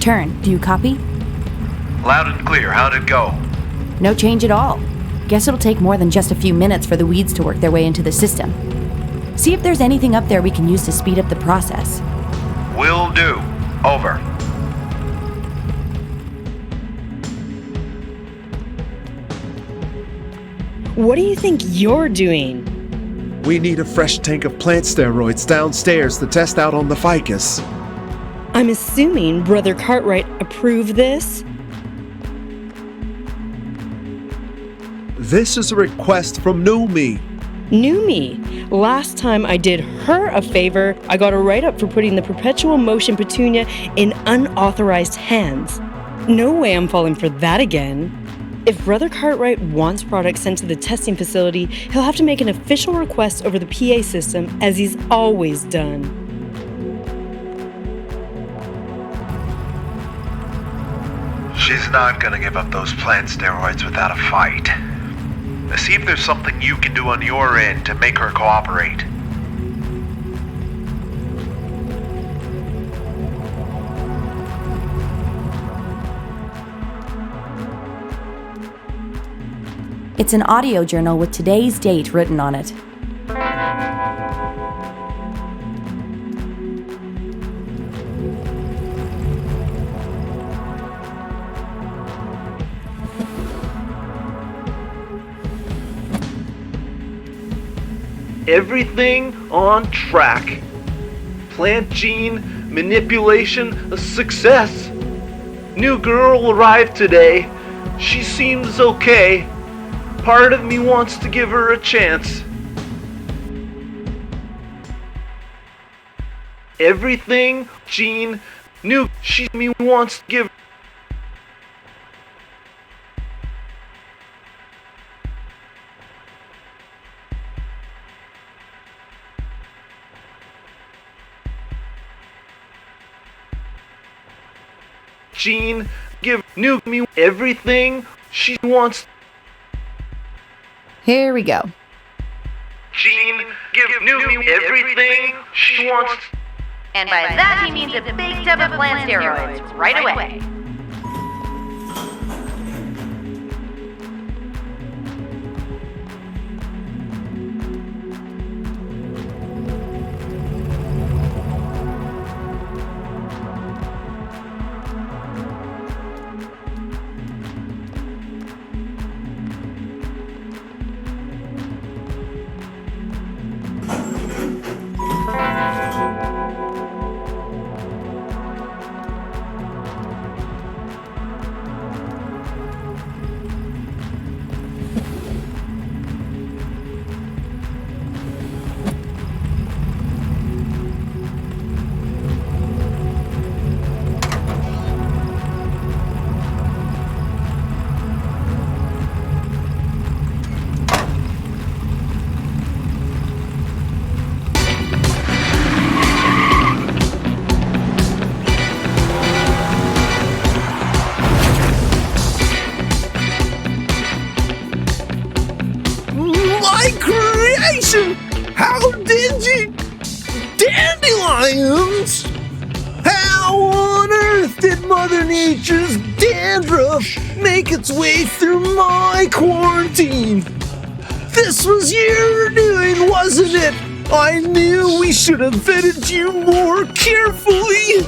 Turn, do you copy? Loud and clear. How'd it go? No change at all. Guess it'll take more than just a few minutes for the weeds to work their way into the system. See if there's anything up there we can use to speed up the process. Will do. Over. What do you think you're doing? We need a fresh tank of plant steroids downstairs to test out on the ficus. I'm assuming Brother Cartwright approved this? This is a request from Noomi. Noomi. Last time I did her a favor, I got a write-up for putting the perpetual motion petunia in unauthorized hands. No way I'm falling for that again. If Brother Cartwright wants products sent to the testing facility, he'll have to make an official request over the PA system, as he's always done. She's not gonna give up those plant steroids without a fight. See if there's something you can do on your end to make her cooperate. It's an audio journal with today's date written on it. Everything on track. Plant gene manipulation a success. New girl arrived today. She seems okay. Part of me wants to give her a chance. Everything gene new she me wants to give. Jean, give new me everything she wants. Here we go. Jean, give new me everything she wants. And by that he means a big tub of plant steroids right away. How did you? Dandelions! How on earth did Mother Nature's dandruff make its way through my quarantine? This was your doing, wasn't it? I knew we should have vetted you more carefully.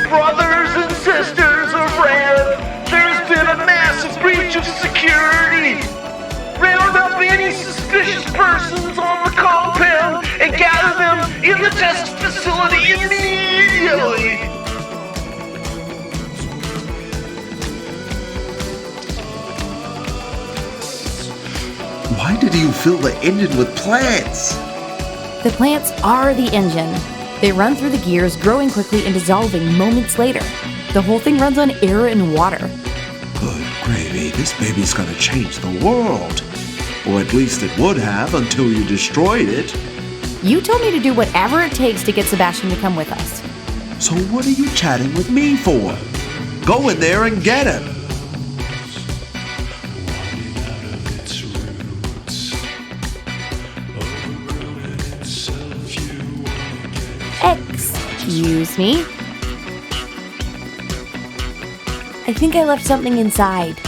Brothers and sisters of Rev, there's been a massive breach of security. Round up any suspicious persons on the compound and gather them in the test facility immediately. Why did you fill the engine with plants? The plants are the engine. They run through the gears, growing quickly and dissolving moments later. The whole thing runs on air and water. Good gravy, this baby's gonna change the world. Or at least it would have until you destroyed it. You told me to do whatever it takes to get Sebastian to come with us. So what are you chatting with me for? Go in there and get him. Excuse me? I think I left something inside.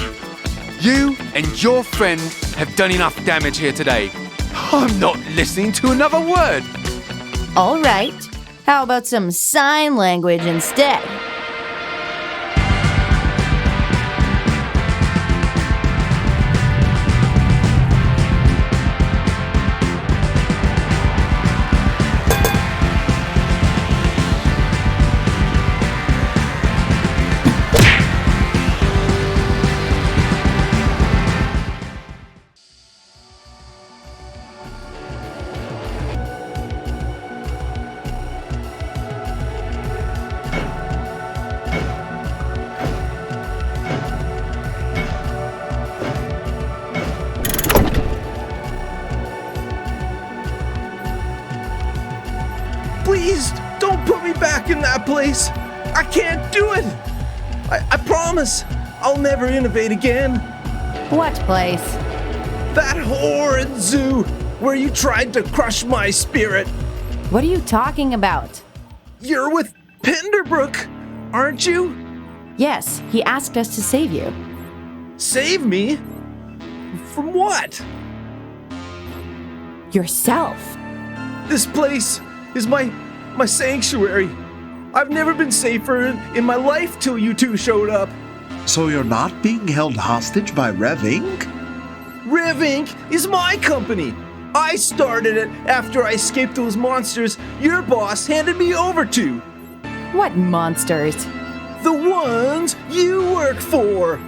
You and your friend have done enough damage here today. I'm not listening to another word. All right. How about some sign language instead? work in that place. I can't do it. I promise I'll never innovate again. What place? That horrid zoo where you tried to crush my spirit. What are you talking about? You're with Penderbrook, aren't you? Yes, he asked us to save you. Save me? From what? Yourself. This place is my sanctuary. I've never been safer in my life till you two showed up. So you're not being held hostage by Rev Inc.? Rev Inc. is my company. I started it after I escaped those monsters your boss handed me over to. What monsters? The ones you work for.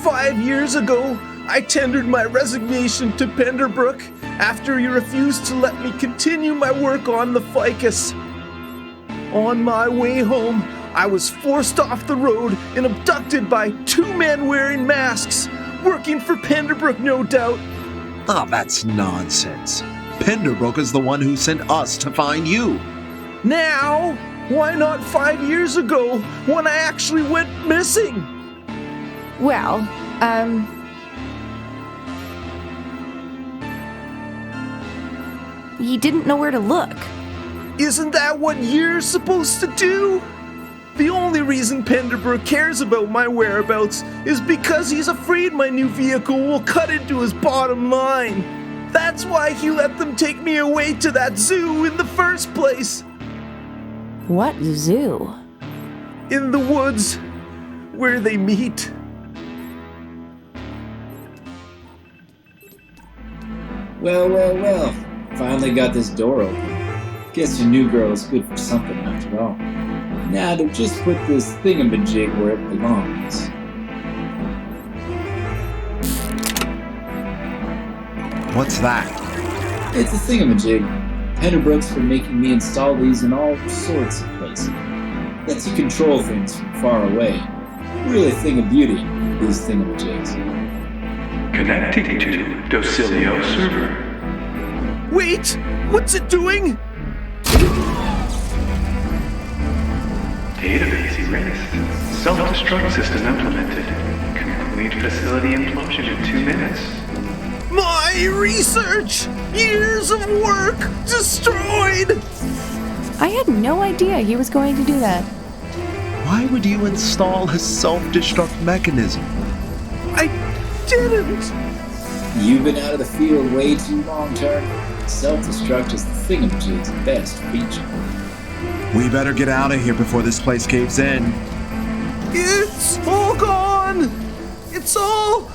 5 years ago, I tendered my resignation to Penderbrook after he refused to let me continue my work on the ficus. On my way home, I was forced off the road and abducted by 2 men wearing masks, working for Penderbrook, no doubt. Oh, that's nonsense. Penderbrook is the one who sent us to find you. Now, why not 5 years ago when I actually went missing? Well, he didn't know where to look. Isn't that what you're supposed to do? The only reason Penderbrook cares about my whereabouts is because he's afraid my new vehicle will cut into his bottom line. That's why he let them take me away to that zoo in the first place. What zoo? In the woods, where they meet. Well. Finally got this door open. Guess your new girl is good for something after all. Now to just put this thingamajig where it belongs. What's that? It's a thingamajig. Penderbrook's been making me install these in all sorts of places. Lets you control things from far away. Really a thing of beauty, these thingamajigs. Connecting to Docilio server. Wait! What's it doing? Database erased. Self-destruct system implemented. Complete facility implosion in 2 minutes. My research! Years of work destroyed! I had no idea he was going to do that. Why would you install a self-destruct mechanism? I didn't! You've been out of the field way too long, Turk. Self-destruct is the thingamajig's best feature. We better get out of here before this place caves in. It's all gone! It's all...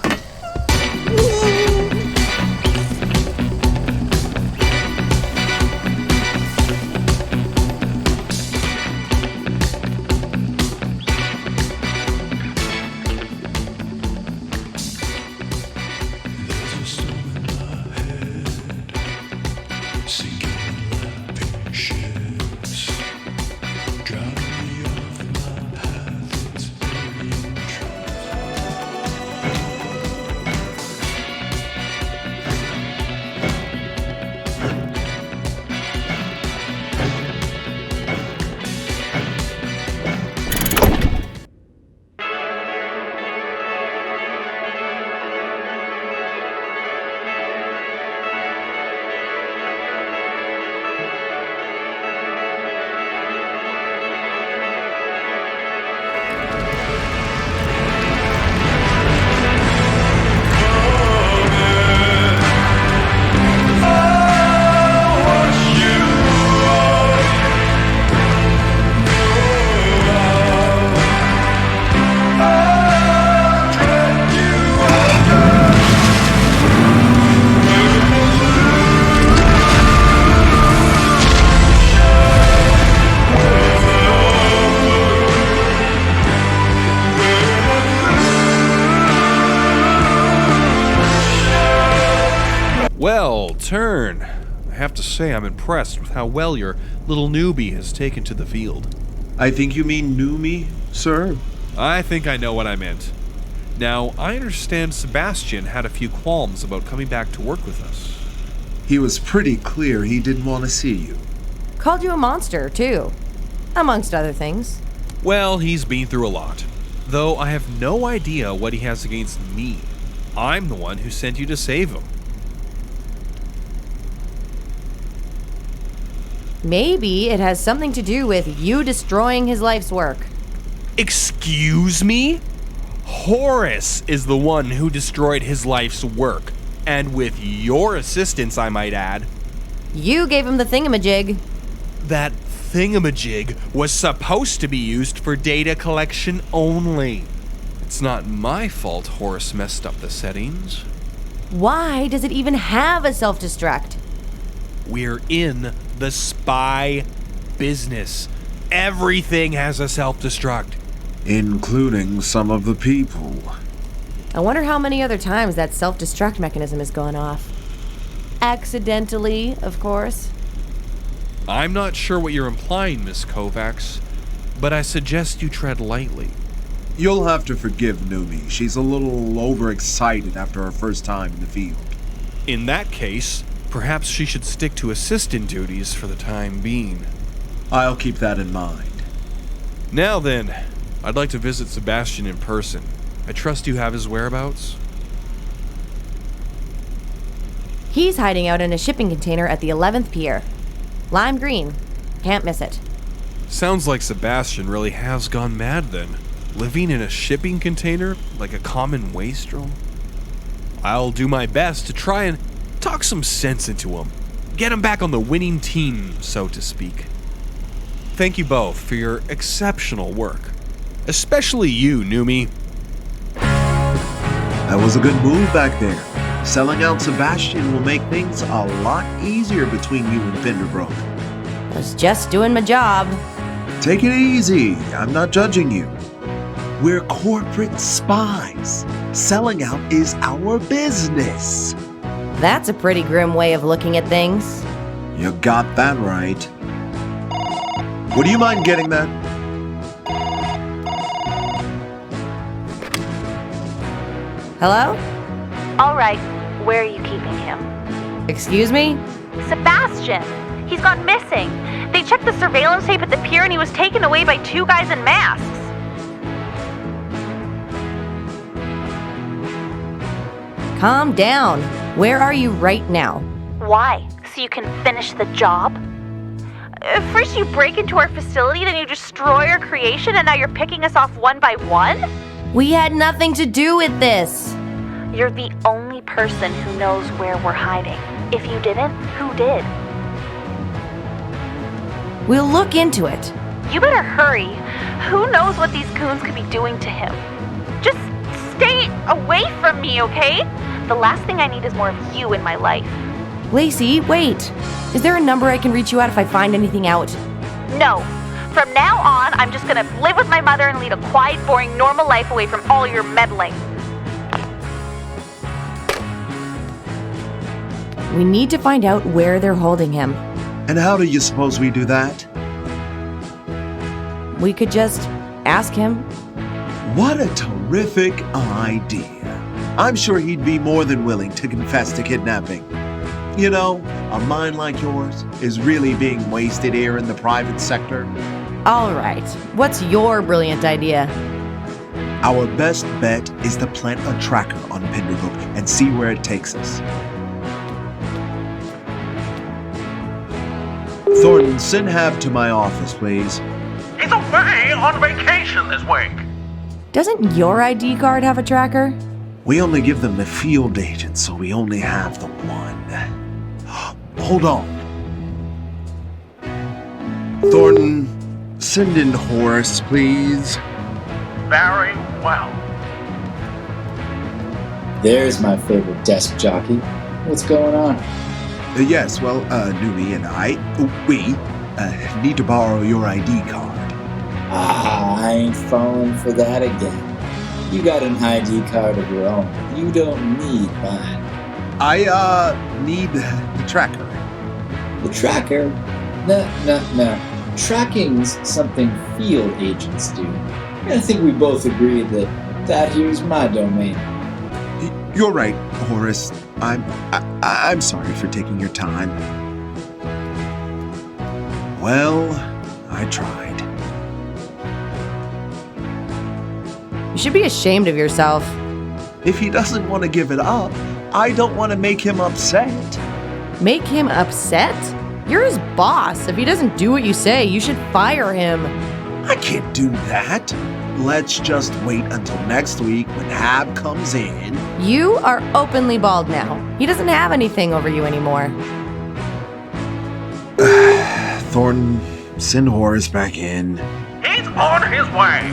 Well, Turn. I have to say I'm impressed with how well your little newbie has taken to the field. I think you mean Noomi, sir? I think I know what I meant. Now, I understand Sebastian had a few qualms about coming back to work with us. He was pretty clear he didn't want to see you. Called you a monster, too. Amongst other things. Well, he's been through a lot. Though I have no idea what he has against me. I'm the one who sent you to save him. Maybe it has something to do with you destroying his life's work. Excuse me? Horace is the one who destroyed his life's work. And with your assistance, I might add. You gave him the thingamajig. That thingamajig was supposed to be used for data collection only. It's not my fault Horace messed up the settings. Why does it even have a self-destruct? We're in the spy business. Everything has a self-destruct. Including some of the people. I wonder how many other times that self-destruct mechanism has gone off. Accidentally, of course. I'm not sure what you're implying, Miss Kovacs, but I suggest you tread lightly. You'll have to forgive Noomi. She's a little overexcited after her first time in the field. In that case, perhaps she should stick to assistant duties for the time being. I'll keep that in mind. Now then, I'd like to visit Sebastian in person. I trust you have his whereabouts? He's hiding out in a shipping container at the 11th Pier. Lime green. Can't miss it. Sounds like Sebastian really has gone mad then. Living in a shipping container like a common wastrel? I'll do my best to try and talk some sense into him. Get him back on the winning team, so to speak. Thank you both for your exceptional work. Especially you, Noomi. That was a good move back there. Selling out Sebastian will make things a lot easier between you and Penderbrook. I was just doing my job. Take it easy. I'm not judging you. We're corporate spies. Selling out is our business. That's a pretty grim way of looking at things. You got that right. Would you mind getting that? Hello? All right, where are you keeping him? Excuse me? Sebastian! He's gone missing. They checked the surveillance tape at the pier and he was taken away by two guys in masks. Calm down. Where are you right now? Why? So you can finish the job? First you break into our facility, then you destroy our creation, and now you're picking us off one by one? We had nothing to do with this. You're the only person who knows where we're hiding. If you didn't, who did? We'll look into it. You better hurry. Who knows what these goons could be doing to him? Just stay away from me, okay? The last thing I need is more of you in my life. Lacey, wait. Is there a number I can reach you at if I find anything out? No. From now on, I'm just gonna live with my mother and lead a quiet, boring, normal life away from all your meddling. We need to find out where they're holding him. And how do you suppose we do that? We could just ask him. What a terrific idea. I'm sure he'd be more than willing to confess to kidnapping. You know, a mind like yours is really being wasted here in the private sector. All right. What's your brilliant idea? Our best bet is to plant a tracker on Penderbrook and see where it takes us. Thornton, send Hab to my office, please. He's away on vacation this week. Doesn't your ID card have a tracker? We only give them the field agent, so we only have the one. Hold on. Thornton, send in Horace, please. Very well. There's my favorite desk jockey. What's going on? Yes, well, Noomi and we need to borrow your ID card. I ain't falling for that again. You got an ID card of your own. You don't need mine. I need the tracker. The tracker? No. Tracking's something field agents do. And I think we both agree that here's my domain. You're right, Horace. I'm sorry for taking your time. Well, I tried. You should be ashamed of yourself. If he doesn't want to give it up, I don't want to make him upset. Make him upset? You're his boss. If he doesn't do what you say, you should fire him. I can't do that. Let's just wait until next week when Hab comes in. You are openly bald now. He doesn't have anything over you anymore. Thornton, send Horace back in. He's on his way.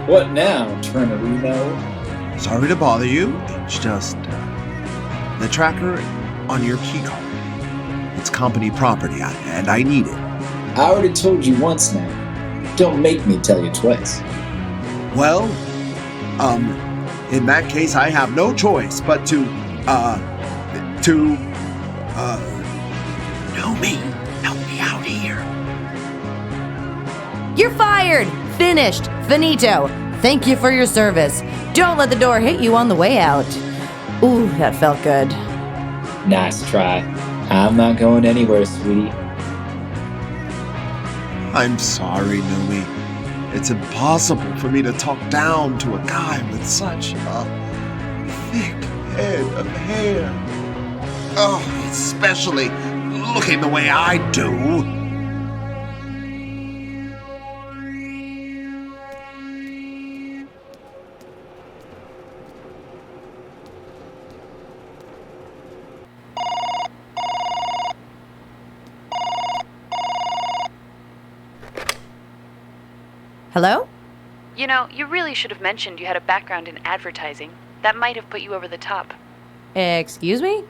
What now, Turnerino? Sorry to bother you. It's just the tracker on your keycard. It's company property, and I need it. I already told you once now. Don't make me tell you twice. Well, in that case, I have no choice but to Noomi, help me out here. You're fired! Finished! Finito! Thank you for your service. Don't let the door hit you on the way out. Ooh, that felt good. Nice try. I'm not going anywhere, sweetie. I'm sorry, Noomi. It's impossible for me to talk down to a guy with such a thick head of hair. Oh, especially looking the way I do. Hello? You know, you really should have mentioned you had a background in advertising. That might have put you over the top. Excuse me?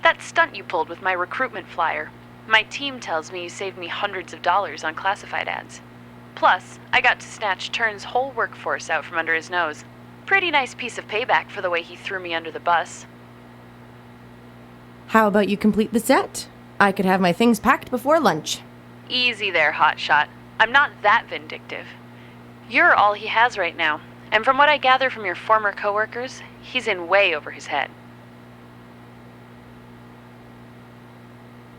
That stunt you pulled with my recruitment flyer. My team tells me you saved me hundreds of dollars on classified ads. Plus, I got to snatch Turn's whole workforce out from under his nose. Pretty nice piece of payback for the way he threw me under the bus. How about you complete the set? I could have my things packed before lunch. Easy there, hotshot. I'm not that vindictive. You're all he has right now, and from what I gather from your former coworkers, he's in way over his head.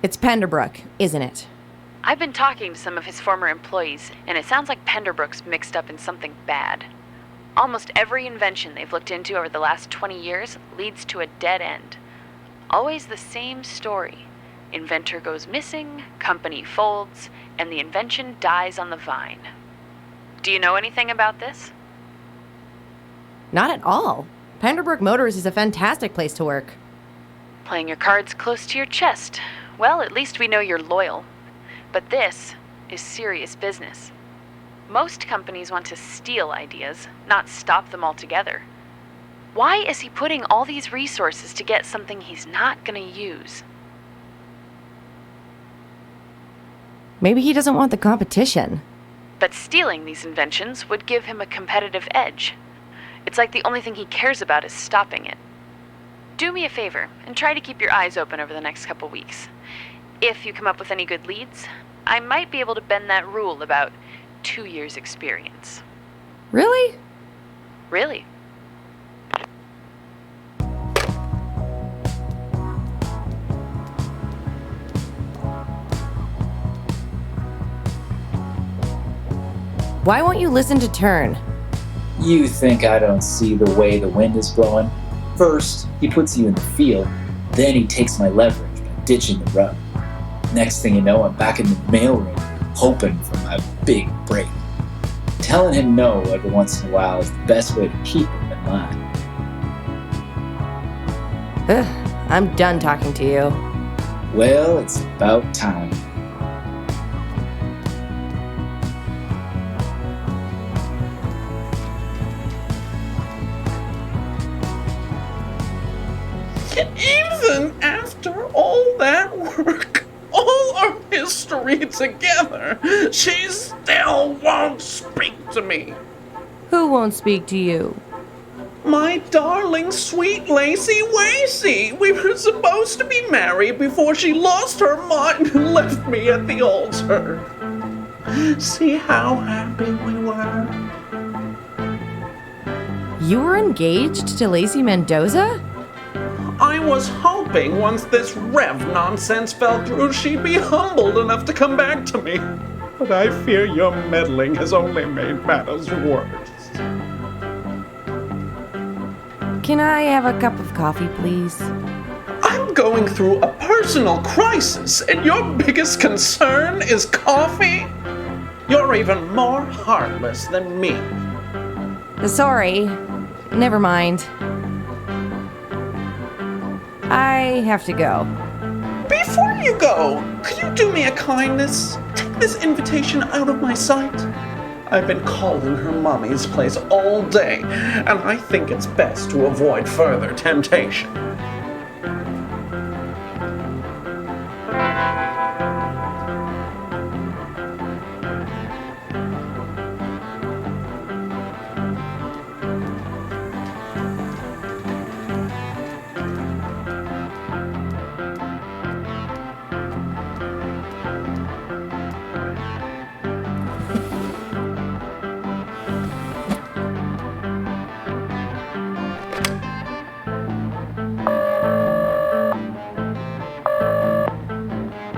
It's Penderbrook, isn't it? I've been talking to some of his former employees, and it sounds like Penderbrook's mixed up in something bad. Almost every invention they've looked into over the last 20 years leads to a dead end. Always the same story. Inventor goes missing, company folds, and the invention dies on the vine. Do you know anything about this? Not at all. Penderbrook Motors is a fantastic place to work. Playing your cards close to your chest. Well, at least we know you're loyal. But this is serious business. Most companies want to steal ideas, not stop them altogether. Why is he putting all these resources to get something he's not going to use? Maybe he doesn't want the competition. But stealing these inventions would give him a competitive edge. It's like the only thing he cares about is stopping it. Do me a favor and try to keep your eyes open over the next couple weeks. If you come up with any good leads, I might be able to bend that rule about 2 years' experience. Really? Really. Why won't you listen to Turn? You think I don't see the way the wind is blowing? First, he puts you in the field, then he takes my leverage by ditching the rub. Next thing you know, I'm back in the mailroom, hoping for my big break. Telling him no every once in a while is the best way to keep him in line. I'm done talking to you. Well, it's about time. Even after all that work, all our history together, she still won't speak to me. Who won't speak to you? My darling, sweet Lacey Wacy. We were supposed to be married before she lost her mind and left me at the altar. See how happy we were? You were engaged to Lacey Mendoza? I was hoping once this Rev nonsense fell through, she'd be humbled enough to come back to me. But I fear your meddling has only made matters worse. Can I have a cup of coffee, please? I'm going through a personal crisis, and your biggest concern is coffee? You're even more heartless than me. Sorry. Never mind. I have to go. Before you go, could you do me a kindness? Take this invitation out of my sight. I've been calling her mommy's place all day, and I think it's best to avoid further temptation.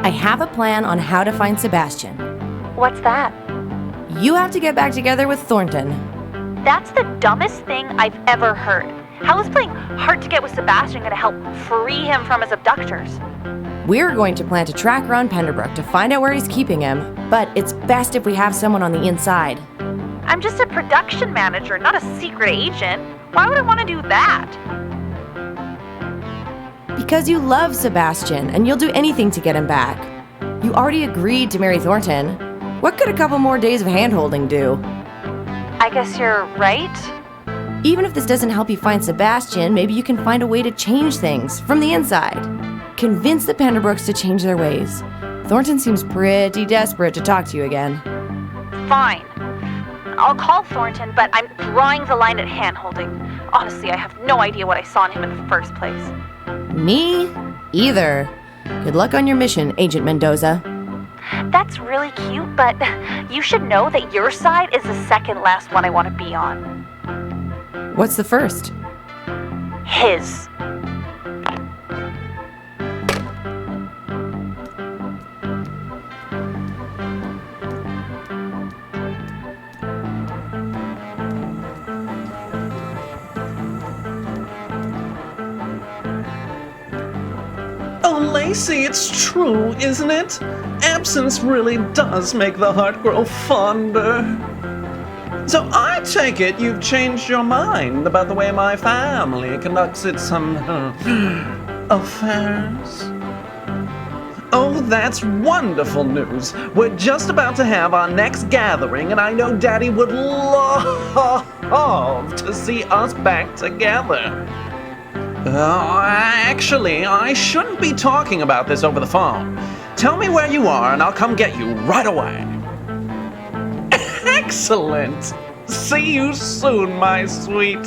I have a plan on how to find Sebastian. What's that? You have to get back together with Thornton. That's the dumbest thing I've ever heard. How is playing hard to get with Sebastian going to help free him from his abductors? We're going to plant a tracker on Penderbrook to find out where he's keeping him, but it's best if we have someone on the inside. I'm just a production manager, not a secret agent. Why would I want to do that? Because you love Sebastian, and you'll do anything to get him back. You already agreed to marry Thornton. What could a couple more days of hand-holding do? I guess you're right. Even if this doesn't help you find Sebastian, maybe you can find a way to change things from the inside. Convince the Penderbrooks to change their ways. Thornton seems pretty desperate to talk to you again. Fine. I'll call Thornton, but I'm drawing the line at hand-holding. Honestly, I have no idea what I saw in him in the first place. Me either. Good luck on your mission, Agent Mendoza. That's really cute, but you should know that your side is the second last one I want to be on. What's the first? His. Lacey, it's true, isn't it? Absence really does make the heart grow fonder. So I take it you've changed your mind about the way my family conducts its affairs. Oh, that's wonderful news. We're just about to have our next gathering, and I know Daddy would love to see us back together. Actually, I shouldn't be talking about this over the phone. Tell me where you are, and I'll come get you right away. Excellent! See you soon, my sweet.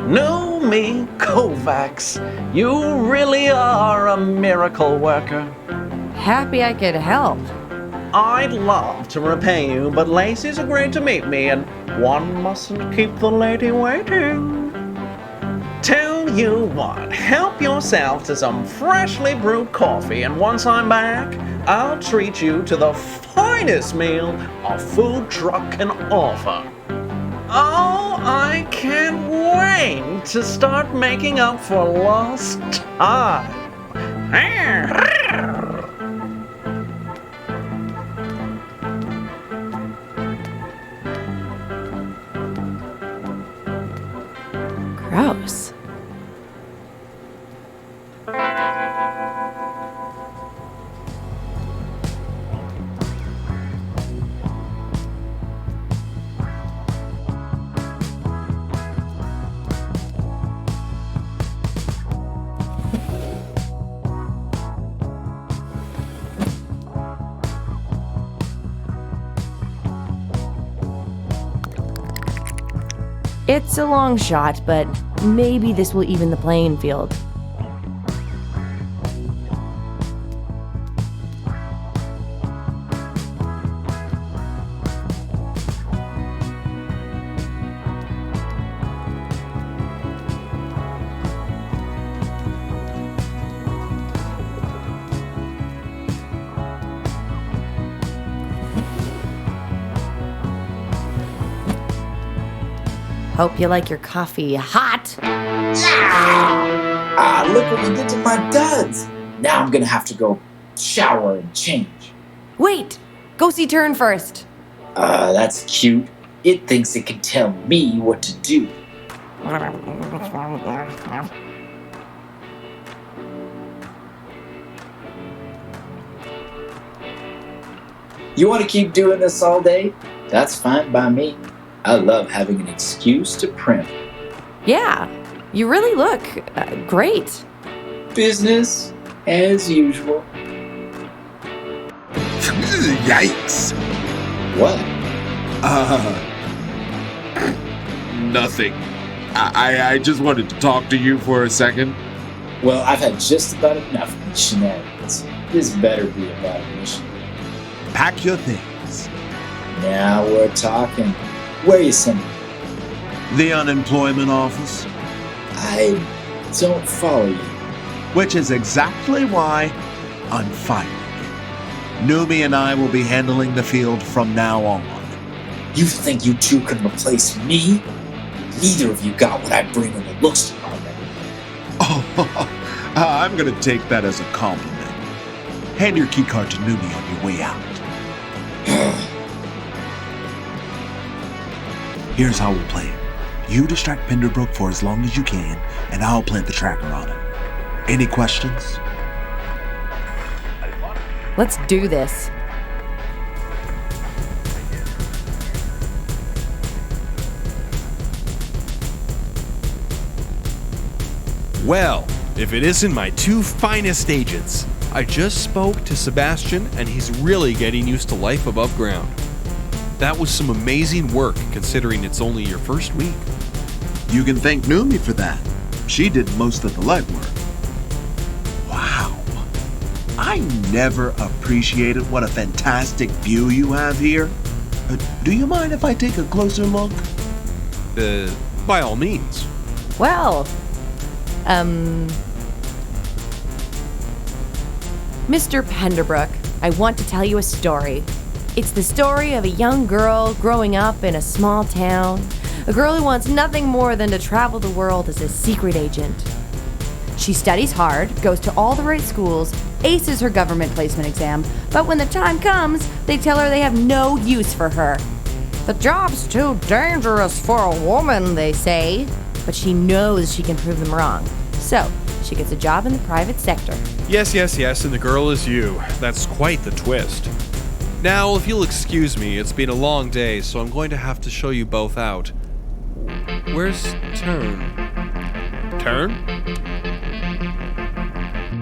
Noomi Kovacs, you really are a miracle worker. Happy I could help. I'd love to repay you, but Lacey's agreed to meet me, and one mustn't keep the lady waiting. Tell you what, help yourself to some freshly brewed coffee, and once I'm back, I'll treat you to the finest meal a food truck can offer. Oh, I can't wait to start making up for lost time. Gross. It's a long shot, but maybe this will even the playing field. Hope you like your coffee hot. Ah, look what you did to my duds. Now I'm gonna have to go shower and change. Wait! Go see Turn first. That's cute. It thinks it can tell me what to do. You want to keep doing this all day? That's fine by me. I love having an excuse to primp. Yeah, you really look great. Business as usual. Yikes. What? Nothing. I just wanted to talk to you for a second. Well, I've had just about enough of these shenanigans. This better be about a mission. Pack your things. Now we're talking. Where you sending? The unemployment office. I don't follow you. Which is exactly why I'm firing you. Noomi and I will be handling the field from now on. You think you two can replace me? Neither of you got what I bring in the looks department. Oh, I'm going to take that as a compliment. Hand your keycard to Noomi on your way out. Here's how we'll play it. You distract Penderbrook for as long as you can, and I'll plant the tracker on him. Any questions? Let's do this. Well, if it isn't my two finest agents. I just spoke to Sebastian, and he's really getting used to life above ground. That was some amazing work, considering it's only your first week. You can thank Noomi for that. She did most of the legwork. Wow. I never appreciated what a fantastic view you have here. Do you mind if I take a closer look? By all means. Well, Mr. Penderbrook, I want to tell you a story. It's the story of a young girl growing up in a small town. A girl who wants nothing more than to travel the world as a secret agent. She studies hard, goes to all the right schools, aces her government placement exam, but when the time comes, they tell her they have no use for her. The job's too dangerous for a woman, they say. But she knows she can prove them wrong. So, she gets a job in the private sector. Yes, and the girl is you. That's quite the twist. Now, if you'll excuse me, it's been a long day, so I'm going to have to show you both out. Where's Turn? Turn?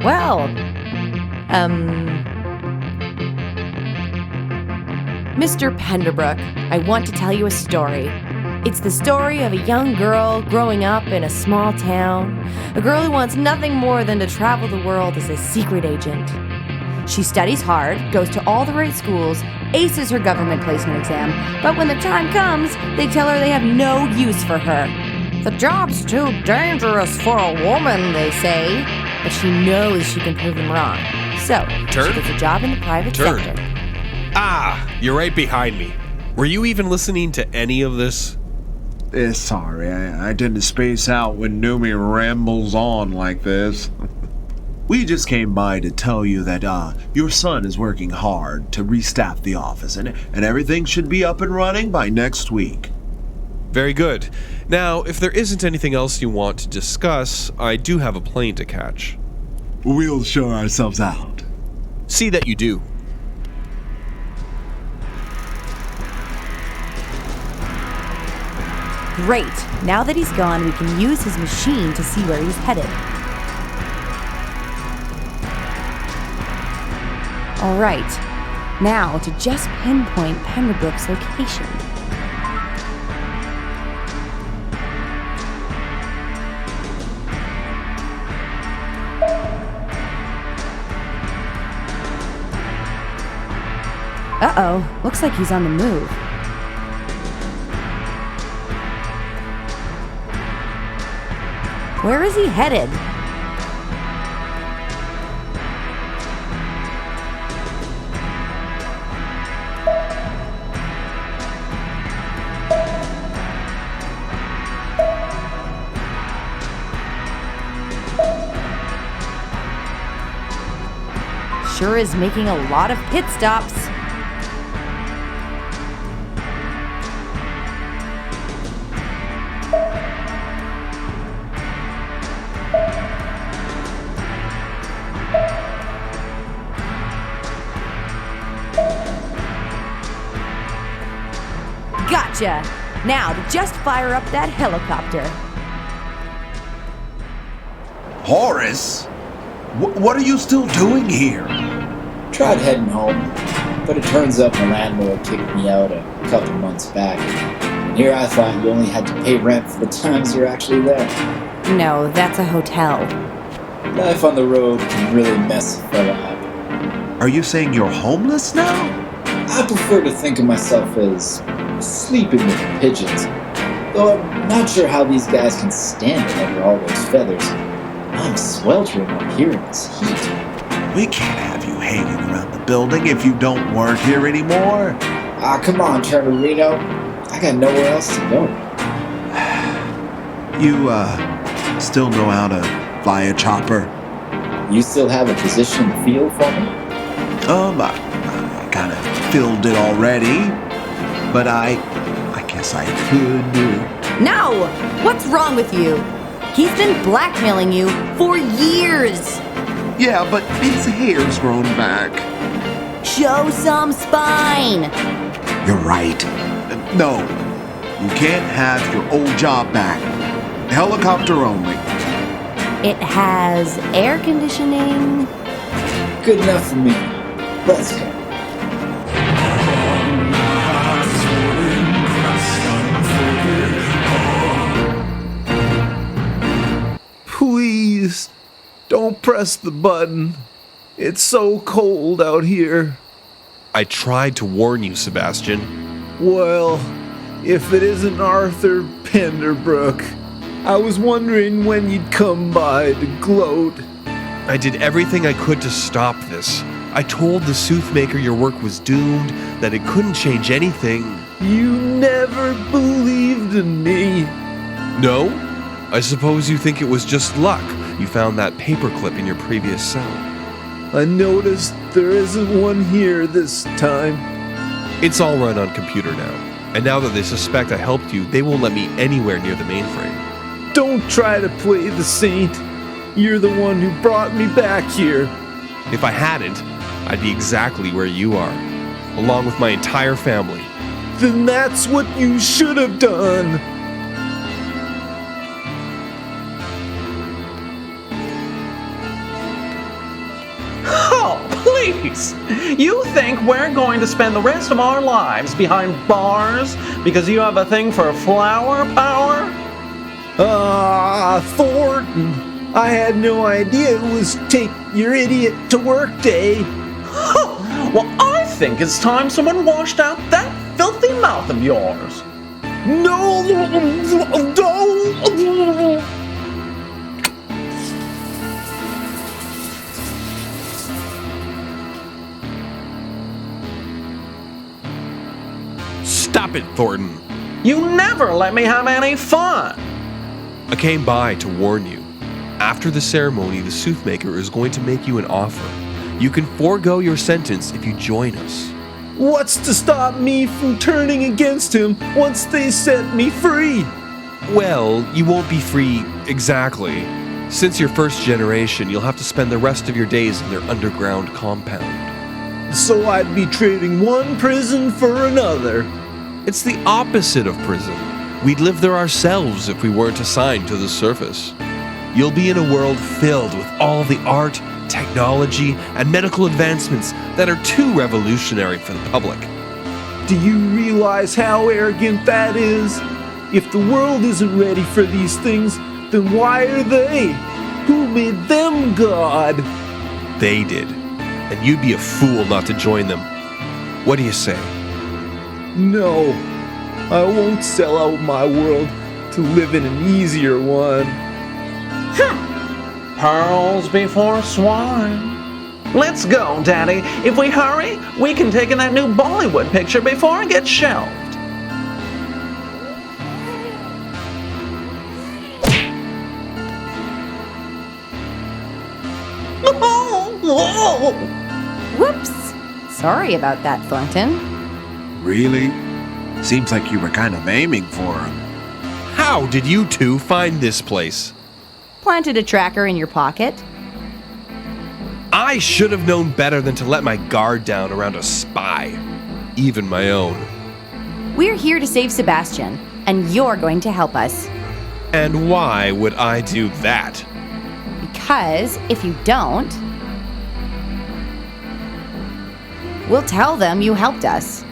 Well, Mr. Penderbrook, I want to tell you a story. It's the story of a young girl growing up in a small town. A girl who wants nothing more than to travel the world as a secret agent. She studies hard, goes to all the right schools, aces her government placement exam, but when the time comes, they tell her they have no use for her. The job's too dangerous for a woman, they say. But she knows she can prove them wrong. So, Turn? she gets a job in the private sector. Ah, you're right behind me. Were you even listening to any of this? Sorry, I didn't space out when Noomi rambles on like this. We just came by to tell you that your son is working hard to restaff the office, and everything should be up and running by next week. Very good. Now, if there isn't anything else you want to discuss, I do have a plane to catch. We'll show ourselves out. See that you do. Great. Now that he's gone, we can use his machine to see where he's headed. All right. Now to just pinpoint Penderbrook's location. Uh-oh. Looks like he's on the move. Where is he headed? sure is making a lot of pit stops. Gotcha! Now to just fire up that helicopter. Horace? What are you still doing here? Tried heading home, but it turns out my landlord kicked me out a couple months back. And here I thought you only had to pay rent for the times you're actually there. No, that's a hotel. Life on the road can really mess a fella up. Are you saying you're homeless now? I prefer to think of myself as sleeping with the pigeons, though I'm not sure how these guys can stand it under all those feathers. I'm sweltering up here in this heat. We can't have you hanging around the building if you don't work here anymore. Come on, Reno. I got nowhere else to go. You, still know how to fly a chopper? You still have a position in the field for me? I kind of filled it already, but I guess I could do it. No! What's wrong with you? He's been blackmailing you for years! Yeah, but his hair's grown back. Show some spine! You're right. No, you can't have your old job back. Helicopter only. It has air conditioning. Good enough for me. Let's go. Please, don't press the button. It's so cold out here. I tried to warn you, Sebastian. Well, if it isn't Arthur Penderbrook, I was wondering when you'd come by to gloat. I did everything I could to stop this. I told the soothmaker your work was doomed, that it couldn't change anything. You never believed in me. No? I suppose you think it was just luck. You found that paperclip in your previous cell. I noticed there isn't one here this time. It's all run on computer now. And now that they suspect I helped you, they won't let me anywhere near the mainframe. Don't try to play the saint. You're the one who brought me back here. If I hadn't, I'd be exactly where you are, along with my entire family. Then that's what you should have done. Oh, please! You think we're going to spend the rest of our lives behind bars because you have a thing for flower power? Thornton, I had no idea it was take your idiot to work day. Well, I think it's time someone washed out that filthy mouth of yours. No! Stop it, Thornton. You never let me have any fun. I came by to warn you. After the ceremony, the soothmaker is going to make you an offer. You can forego your sentence if you join us. What's to stop me from turning against him once they set me free? Well, you won't be free exactly. Since you're first generation, you'll have to spend the rest of your days in their underground compound. So I'd be trading one prison for another. It's the opposite of prison. We'd live there ourselves if we weren't assigned to the surface. You'll be in a world filled with all the art, technology, and medical advancements that are too revolutionary for the public. Do you realize how arrogant that is? If the world isn't ready for these things, then why are they? Who made them God? They did. And you'd be a fool not to join them. What do you say? No, I won't sell out my world to live in an easier one. Pearls before swine. Let's go, Daddy. If we hurry, we can take in that new Bollywood picture before it gets shelved. Whoops! Sorry about that, Thornton. Really? Seems like you were kind of aiming for him. How did you two find this place? Planted a tracker in your pocket. I should have known better than to let my guard down around a spy. Even my own. We're here to save Sebastian, and you're going to help us. And why would I do that? Because if you don't, we'll tell them you helped us.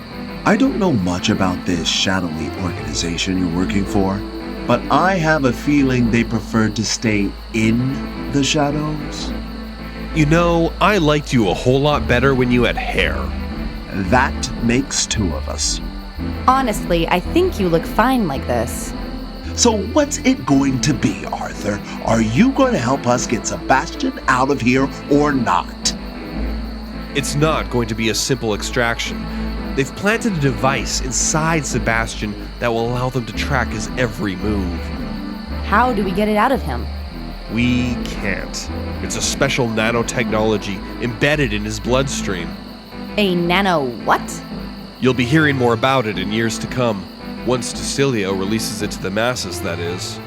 I don't know much about this shadowy organization you're working for, but I have a feeling they prefer to stay in the shadows. You know, I liked you a whole lot better when you had hair. That makes two of us. Honestly, I think you look fine like this. So what's it going to be, Arthur? Are you going to help us get Sebastian out of here or not? It's not going to be a simple extraction. They've planted a device inside Sebastian that will allow them to track his every move. How do we get it out of him? We can't. It's a special nanotechnology embedded in his bloodstream. A nano what? You'll be hearing more about it in years to come. Once Decilio releases it to the masses, that is.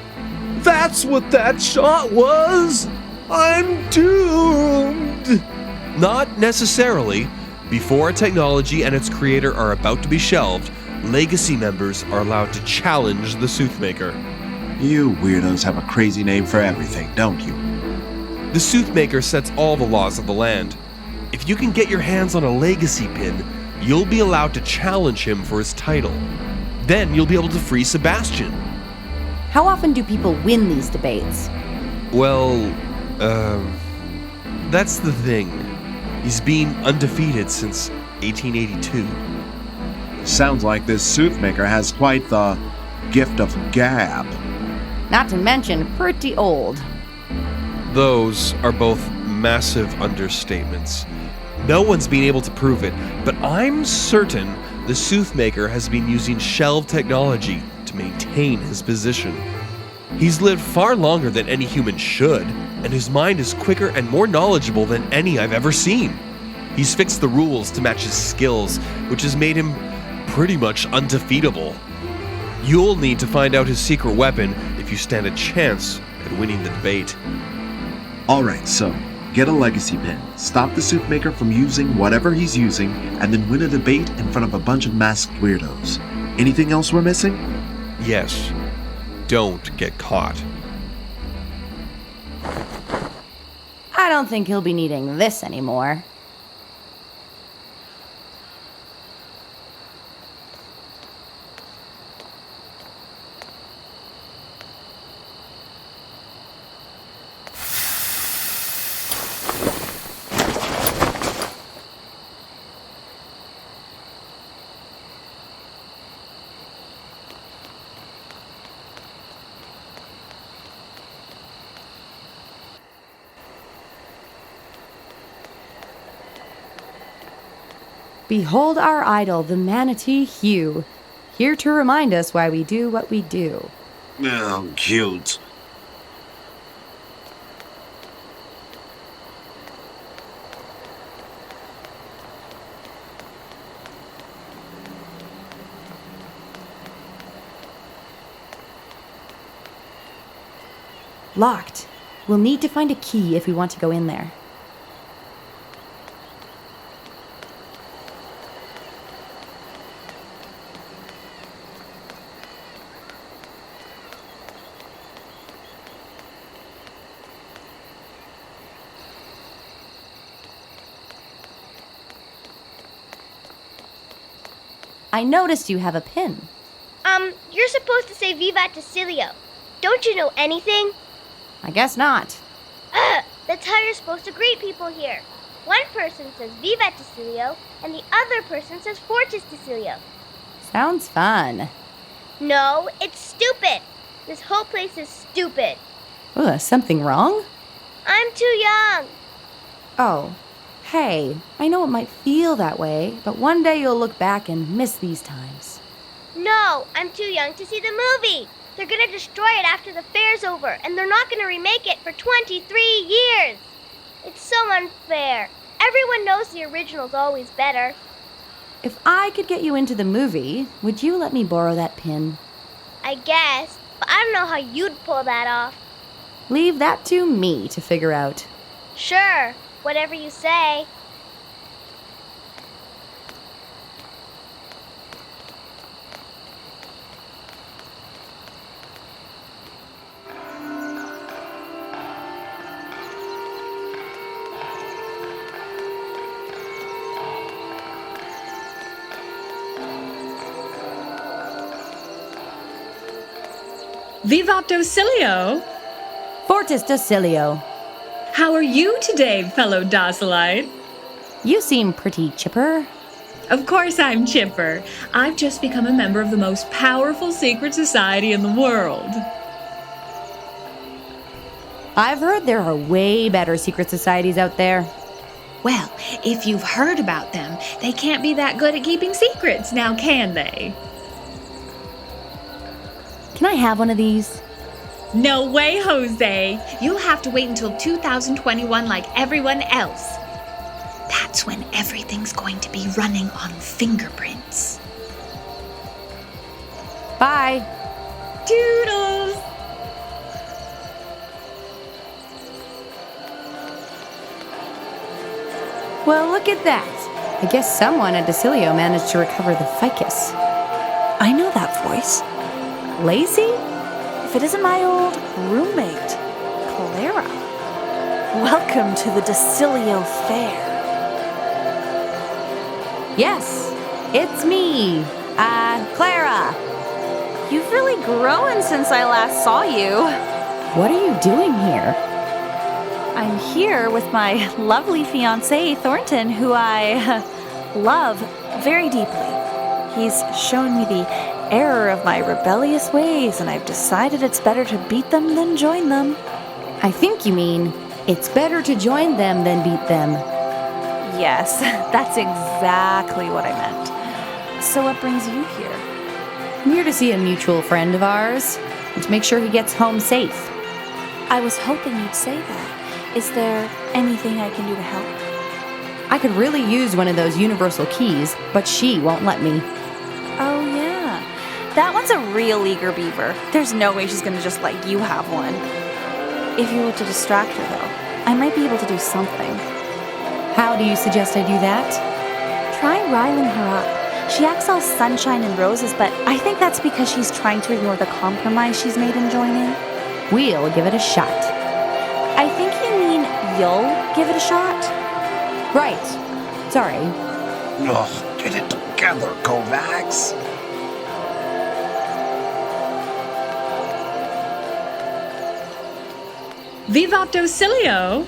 That's what that shot was! I'm doomed! Not necessarily. Before a technology and its creator are about to be shelved, Legacy members are allowed to challenge the Soothmaker. You weirdos have a crazy name for everything, don't you? The Soothmaker sets all the laws of the land. If you can get your hands on a Legacy pin, you'll be allowed to challenge him for his title. Then you'll be able to free Sebastian. How often do people win these debates? Well, that's the thing. He's been undefeated since 1882. Sounds like this Soothmaker has quite the gift of gab. Not to mention pretty old. Those are both massive understatements. No one's been able to prove it, but I'm certain the Soothmaker has been using shelved technology to maintain his position. He's lived far longer than any human should, and his mind is quicker and more knowledgeable than any I've ever seen. He's fixed the rules to match his skills, which has made him pretty much undefeatable. You'll need to find out his secret weapon if you stand a chance at winning the debate. Alright, so, get a legacy pin, stop the Soothmaker from using whatever he's using, and then win a debate in front of a bunch of masked weirdos. Anything else we're missing? Yes. Don't get caught. I don't think he'll be needing this anymore. Behold our idol, the manatee Hugh, here to remind us why we do what we do. Oh, cute. Locked. We'll need to find a key if we want to go in there. I noticed you have a pin. You're supposed to say Vivat Decilio. Don't you know anything? I guess not. That's how you're supposed to greet people here. One person says Vivat Decilio, and the other person says Fortis Decilio. Sounds fun. No, it's stupid. This whole place is stupid. Ugh, something wrong? I'm too young. Oh, hey, I know it might feel that way, but one day you'll look back and miss these times. No, I'm too young to see the movie. They're gonna destroy it after the fair's over, and they're not gonna remake it for 23 years. It's so unfair. Everyone knows the original's always better. If I could get you into the movie, would you let me borrow that pin? I guess, but I don't know how you'd pull that off. Leave that to me to figure out. Sure, whatever you say. Vivat Docilio! Fortis Docilio. How are you today, fellow Docilite? You seem pretty chipper. Of course I'm chipper. I've just become a member of the most powerful secret society in the world. I've heard there are way better secret societies out there. Well, if you've heard about them, they can't be that good at keeping secrets, now can they? Can I have one of these? No way, Jose. You'll have to wait until 2021 like everyone else. That's when everything's going to be running on fingerprints. Bye. Toodles! Well, look at that. I guess someone at Docilio managed to recover the ficus. I know that voice. Lacey? If it isn't my old roommate, Clara. Welcome to the Docilio Fair. Yes, it's me, Clara. You've really grown since I last saw you. What are you doing here? I'm here with my lovely fiancé, Thornton, who I love very deeply. He's shown me the error of my rebellious ways, and I've decided it's better to beat them than join them. I think you mean it's better to join them than beat them. Yes, that's exactly what I meant. So what brings you here? I'm here to see a mutual friend of ours and to make sure he gets home safe. I was hoping you'd say that. Is there anything I can do to help? I could really use one of those universal keys, but she won't let me. Oh, yeah. That one's a real eager beaver. There's no way she's gonna just let you have one. If you were to distract her, though, I might be able to do something. How do you suggest I do that? Try riling her up. She acts all sunshine and roses, but I think that's because she's trying to ignore the compromise she's made in joining. We'll give it a shot. I think you mean you'll give it a shot? Right. Sorry. Ugh, get it together, Kovacs. Vivat Docilio!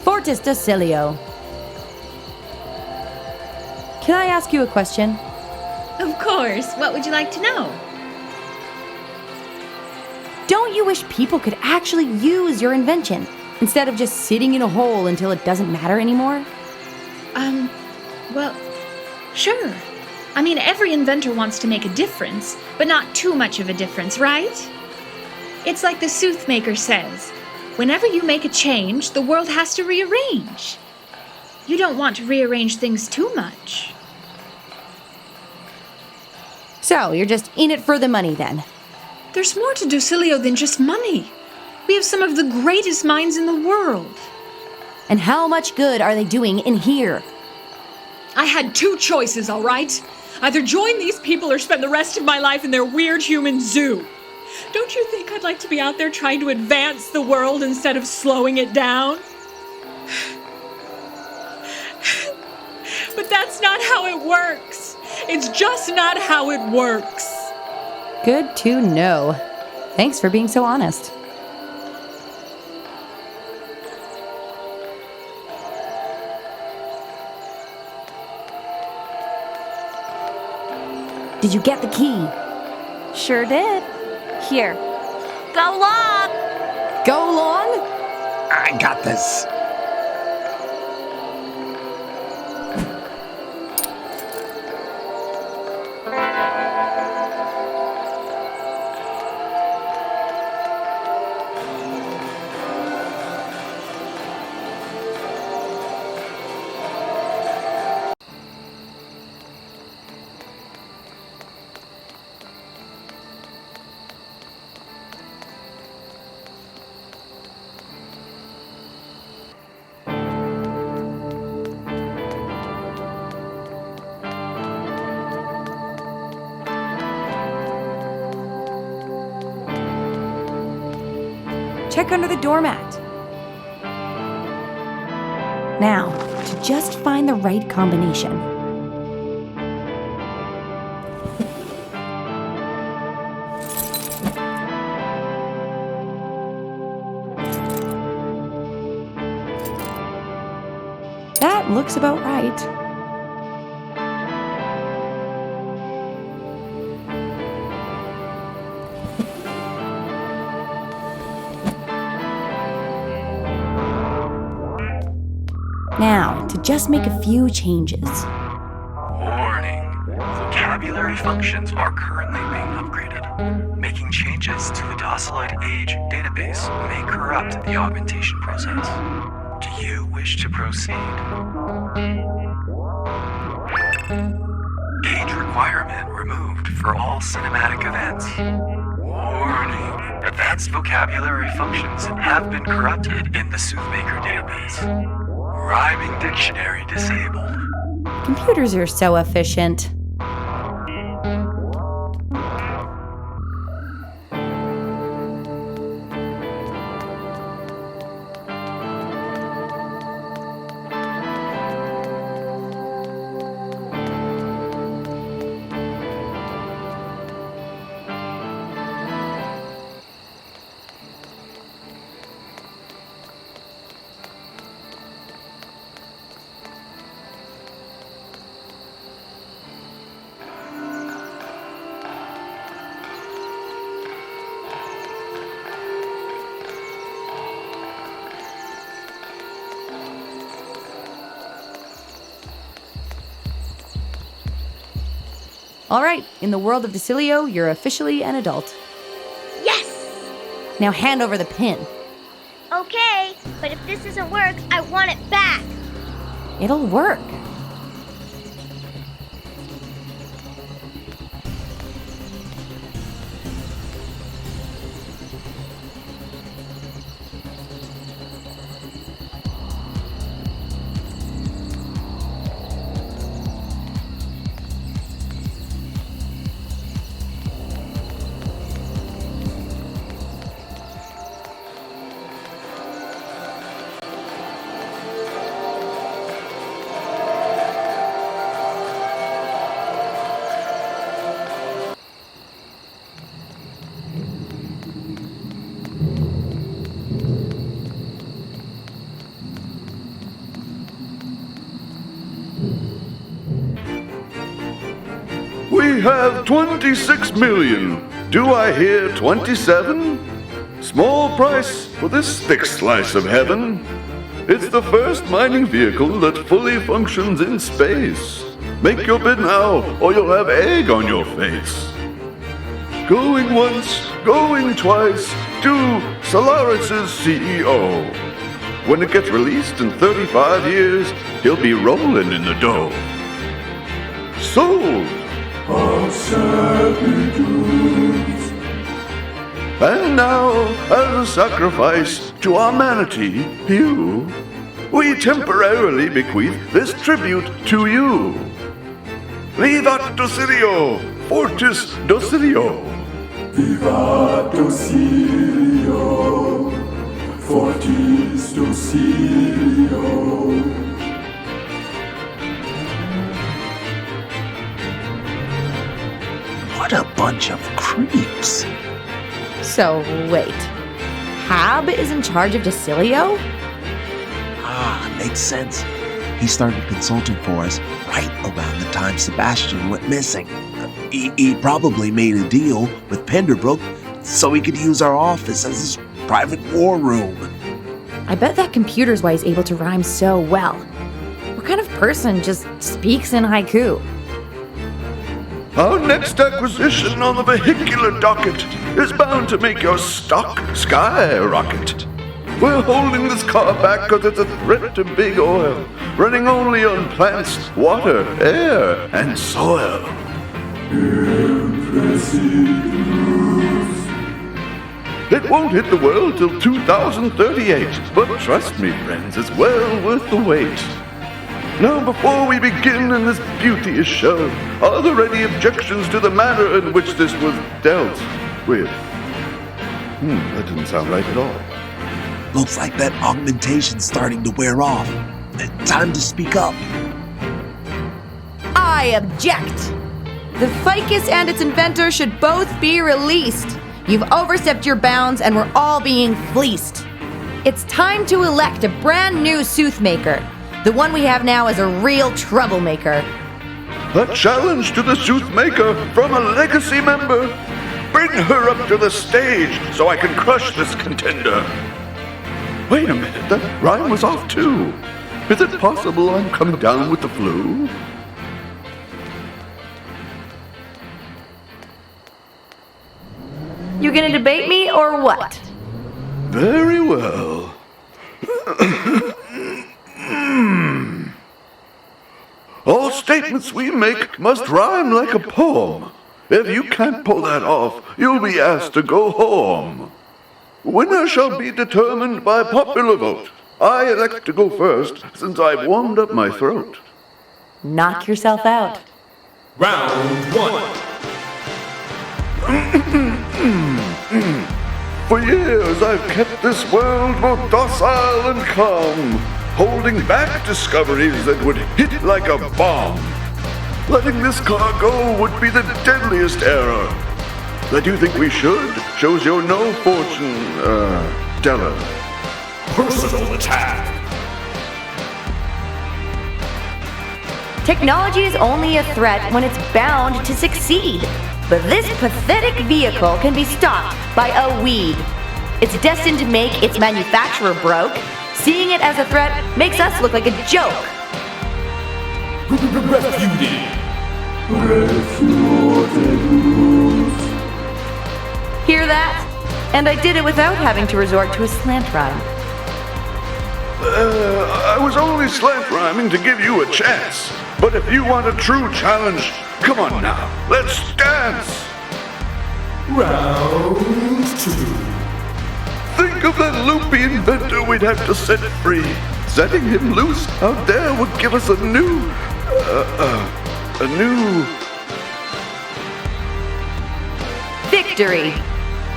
Fortis Docilio. Can I ask you a question? Of course. What would you like to know? Don't you wish people could actually use your invention instead of just sitting in a hole until it doesn't matter anymore? Well, sure. I mean, every inventor wants to make a difference, but not too much of a difference, right? It's like the soothmaker says. Whenever you make a change, the world has to rearrange. You don't want to rearrange things too much. So, you're just in it for the money then? There's more to Docilio than just money. We have some of the greatest minds in the world. And how much good are they doing in here? I had two choices, all right? Either join these people or spend the rest of my life in their weird human zoo. Don't you think I'd like to be out there trying to advance the world instead of slowing it down? But that's not how it works. It's just not how it works. Good to know. Thanks for being so honest. Did you get the key? Sure did. Here. Go long! Go long? I got this. check under the doormat. Now, to just find the right combination. That looks about right. Now, to just make a few changes. Warning. Vocabulary functions are currently being upgraded. Making changes to the Docilite Age database may corrupt the augmentation process. Do you wish to proceed? Age requirement removed for all cinematic events. Warning. Advanced vocabulary functions have been corrupted in the Soothmaker database. Rhyming dictionary disabled. Computers are so efficient. All right, in the world of Decilio, you're officially an adult. Yes! Now hand over the pin. Okay, but if this doesn't work, I want it back. It'll work. We have 26 million. Do I hear 27? Small price for this thick slice of heaven. It's the first mining vehicle that fully functions in space. Make your bid now, or you'll have egg on your face. Going once, going twice, to Solaris' CEO. When it gets released in 35 years, he'll be rolling in the dough. Sold! And now, as a sacrifice to our manatee, Hugh, we temporarily bequeath this tribute to you. Vivat Docilio, Fortis Docilio. Vivat Docilio, Fortis Docilio. What a bunch of creeps. So, wait. Hab is in charge of Decilio? Ah, makes sense. He started consulting for us right around the time Sebastian went missing. He probably made a deal with Penderbrook so he could use our office as his private war room. I bet that computer's why he's able to rhyme so well. What kind of person just speaks in haiku? Our next acquisition on the vehicular docket is bound to make your stock skyrocket. We're holding this car back because it's a threat to big oil, running only on plants, water, air, and soil. It won't hit the world till 2038, but trust me, friends, it's well worth the wait. Now, before we begin and this beauty is shown, are there any objections to the manner in which this was dealt with? That didn't sound right at all. Looks like that augmentation's starting to wear off. Time to speak up. I object! The ficus and its inventor should both be released. You've overstepped your bounds and we're all being fleeced. It's time to elect a brand new Soothmaker. The one we have now is a real troublemaker. A challenge to the Soothmaker from a legacy member. Bring her up to the stage so I can crush this contender. Wait a minute, that rhyme was off too. Is it possible I'm coming down with the flu? You gonna debate me or what? Very well. All statements we make must rhyme like a poem. If you can't pull that off, you'll be asked to go home. Winner shall be determined by popular vote. I elect to go first, since I've warmed up my throat. Knock yourself out. Round 1. For years I've kept this world more docile and calm, holding back discoveries that would hit like a bomb. Letting this car go would be the deadliest error. That you think we should shows you're no fortune teller. Personal attack. Technology is only a threat when it's bound to succeed. But this pathetic vehicle can be stopped by a weed. It's destined to make its manufacturer broke. Seeing it as a threat makes us look like a joke. Refuted. Hear that? And I did it without having to resort to a slant rhyme. I was only slant rhyming to give you a chance. But if you want a true challenge, come on now, let's dance! Round 2. Think of that loopy inventor we'd have to set free. Setting him loose out there would give us a new... Victory!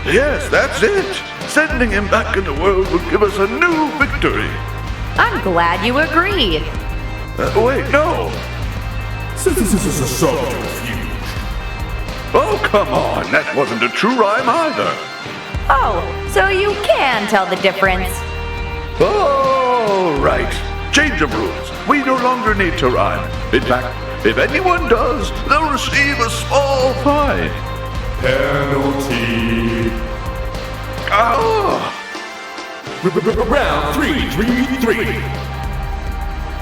Yes, that's it! Sending him back in the world would give us a new victory. I'm glad you agree. Wait, no! This is a subterfuge. Oh, come on, that wasn't a true rhyme either. Oh, so you can tell the difference. All right. Change of rules. We no longer need to rhyme. In fact, if anyone does, they'll receive a small fine. Penalty. Ah! Round 3.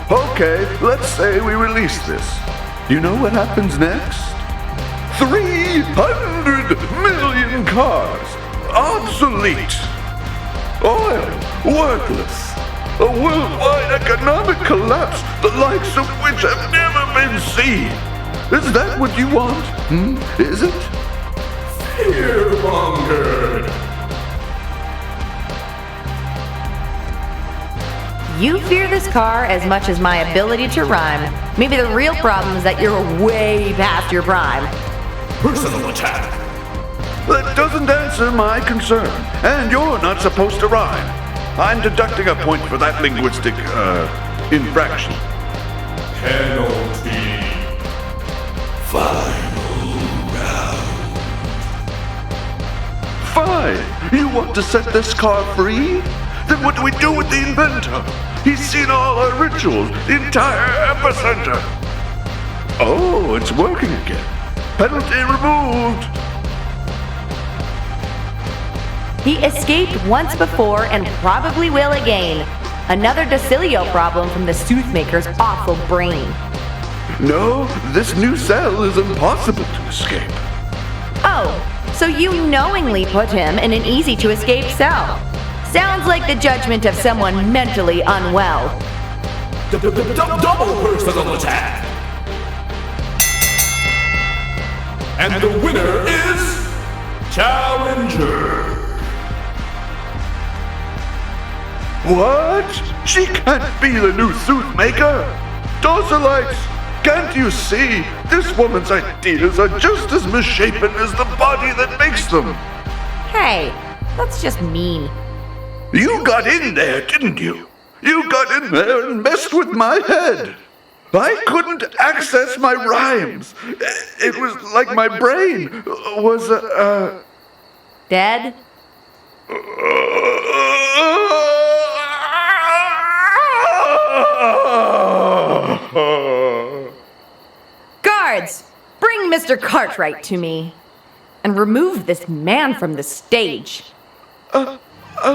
Okay, let's say we release this. You know what happens next? 300 million cars. Obsolete. Oil. Worthless. A worldwide economic collapse, the likes of which have never been seen. Is that what you want? Is it? Fear-mongered. You fear this car as much as my ability to rhyme. Maybe the real problem is that you're way past your prime. Personal attack. That doesn't answer my concern, and you're not supposed to rhyme. I'm deducting a point for that linguistic, infraction. Penalty. Final round. Fine. You want to set this car free? Then what do we do with the inventor? He's seen all our rituals, the entire epicenter. Oh, it's working again. Penalty removed. He escaped once before and probably will again. Another docilio problem from the Soothmaker's awful brain. No, this new cell is impossible to escape. Oh, so you knowingly put him in an easy-to-escape cell. Sounds like the judgment of someone mentally unwell. Double personal attack. And the winner is Challenger. What? She can't be the new Soothmaker. Docilites, can't you see? This woman's ideas are just as misshapen as the body that makes them. Hey, that's just mean. You got in there, didn't you? You got in there and messed with my head. I couldn't access my rhymes. It was like my brain was, Dead? Guards! Bring Mr. Cartwright to me. And remove this man from the stage. I'll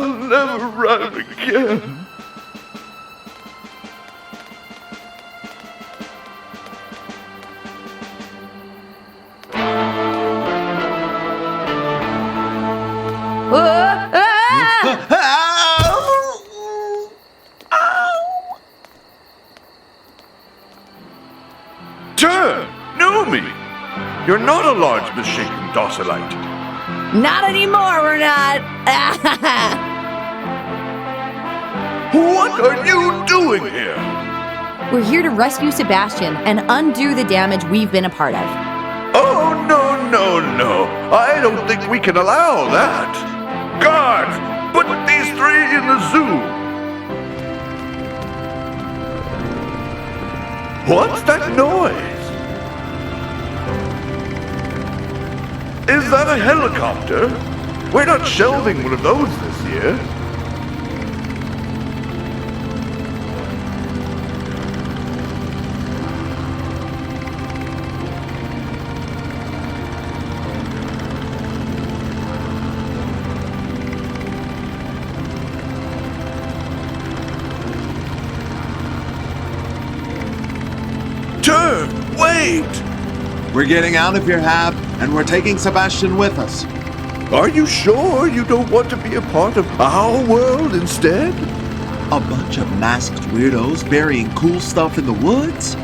never rhyme again. Turn! Noomi! You're not a large misshapen docilite. Not anymore, we're not. What are you doing here? We're here to rescue Sebastian and undo the damage we've been a part of. Oh, no. I don't think we can allow that. Guards, put these three in the zoo. What's that noise? Is that a helicopter? We're not shelving one of those this year. Turn! Wait! We're getting out of here, Hap, and we're taking Sebastian with us. Are you sure you don't want to be a part of our world instead? A bunch of masked weirdos burying cool stuff in the woods?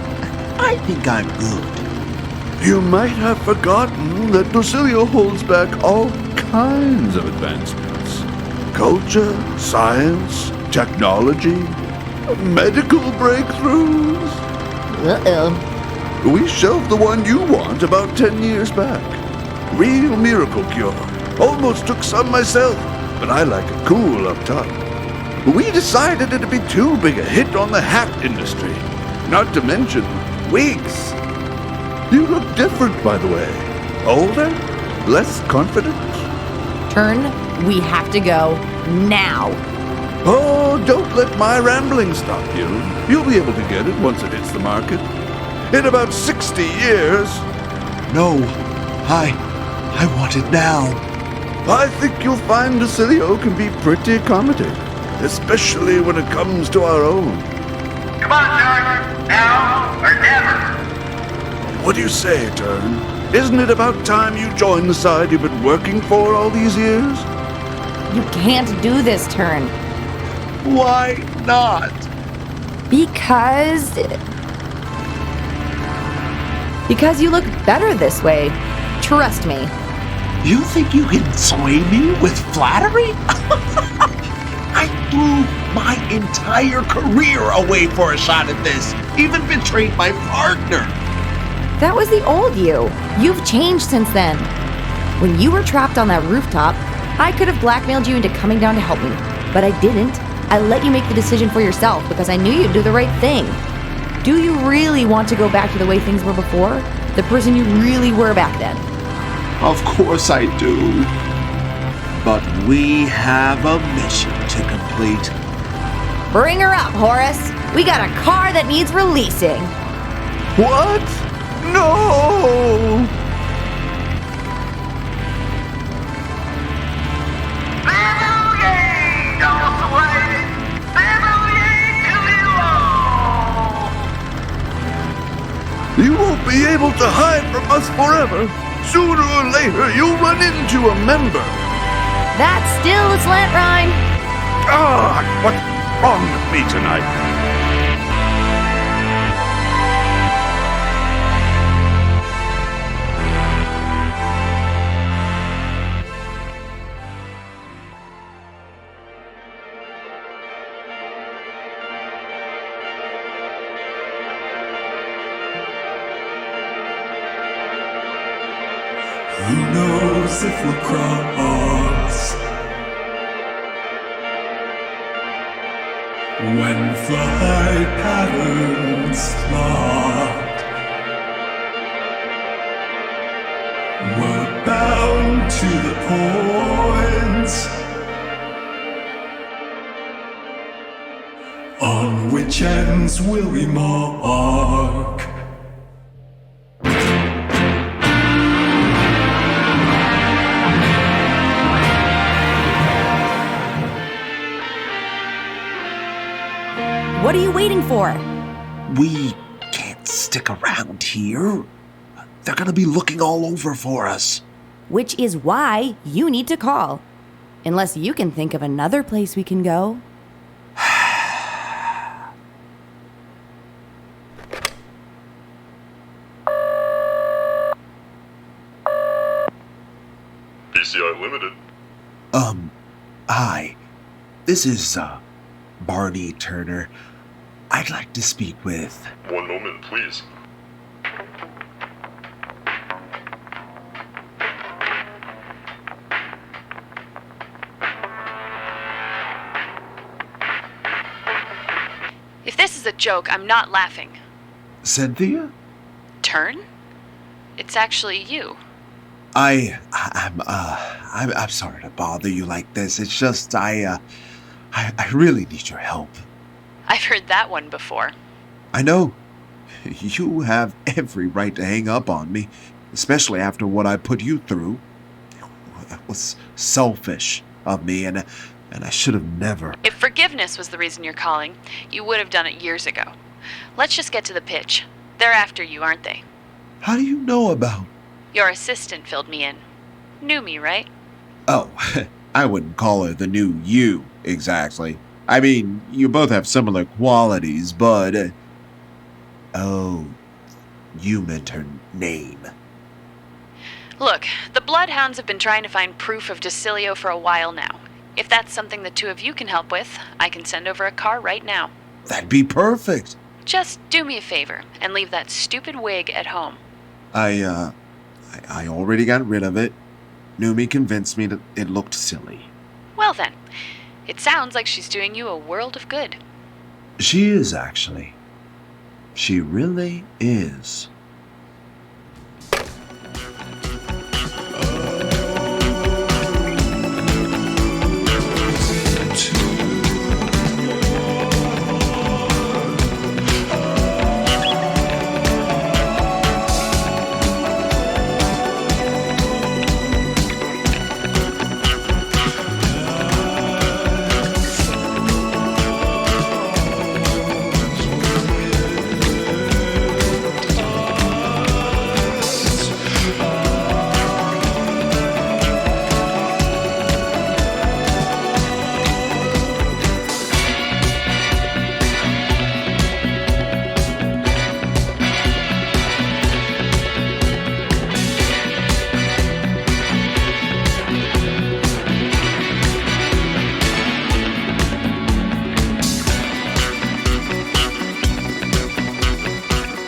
I think I'm good. You might have forgotten that Basilio holds back all kinds of advancements. Culture, science, technology, medical breakthroughs. Uh-oh. We shelved the one you want about 10 years back. Real miracle cure. Almost took some myself, but I like it cool up top. We decided it'd be too big a hit on the hat industry. Not to mention wigs. You look different, by the way. Older? Less confident? Turn, we have to go now. Oh, don't let my rambling stop you. You'll be able to get it once it hits the market. In about 60 years. No, I want it now. I think you'll find Basilio can be pretty accommodating, especially when it comes to our own. Come on, Turn. Now or never. What do you say, Turn? Isn't it about time you joined the side you've been working for all these years? You can't do this, Turn. Why not? Because you look better this way. Trust me. You think you can sway me with flattery? I threw my entire career away for a shot at this. Even betrayed my partner. That was the old you. You've changed since then. When you were trapped on that rooftop, I could have blackmailed you into coming down to help me. But I didn't. I let you make the decision for yourself because I knew you'd do the right thing. Do you really want to go back to the way things were before? The person you really were back then? Of course I do. But we have a mission to complete. Bring her up, Horace. We got a car that needs releasing. What? No! You won't be able to hide from us forever. Sooner or later, you'll run into a member. That's still a slant rhyme. What's wrong with me tonight? Who knows if we'll cross? When flight patterns plot, we're bound to the points on which ends will we mark. What are you waiting for? We can't stick around here. They're gonna be looking all over for us. Which is why you need to call. Unless you can think of another place we can go. PCI Limited. Hi. This is, Barney Turner. I'd like to speak with... One moment, please. If this is a joke, I'm not laughing. Cynthia? Turn? It's actually you. I'm sorry to bother you like this. It's just, I really need your help. I've heard that one before. I know. You have every right to hang up on me, especially after what I put you through. It was selfish of me, and I should have never. If forgiveness was the reason you're calling, you would have done it years ago. Let's just get to the pitch. They're after you, aren't they? How do you know about... Your assistant filled me in. Noomi, right? Oh, I wouldn't call her the new you, exactly. I mean, you both have similar qualities, but... Oh, you meant her name. Look, the Bloodhounds have been trying to find proof of Decilio for a while now. If that's something the two of you can help with, I can send over a car right now. That'd be perfect. Just do me a favor and leave that stupid wig at home. I already got rid of it. Noomi convinced me that it looked silly. Well then, it sounds like she's doing you a world of good. She is, actually. She really is.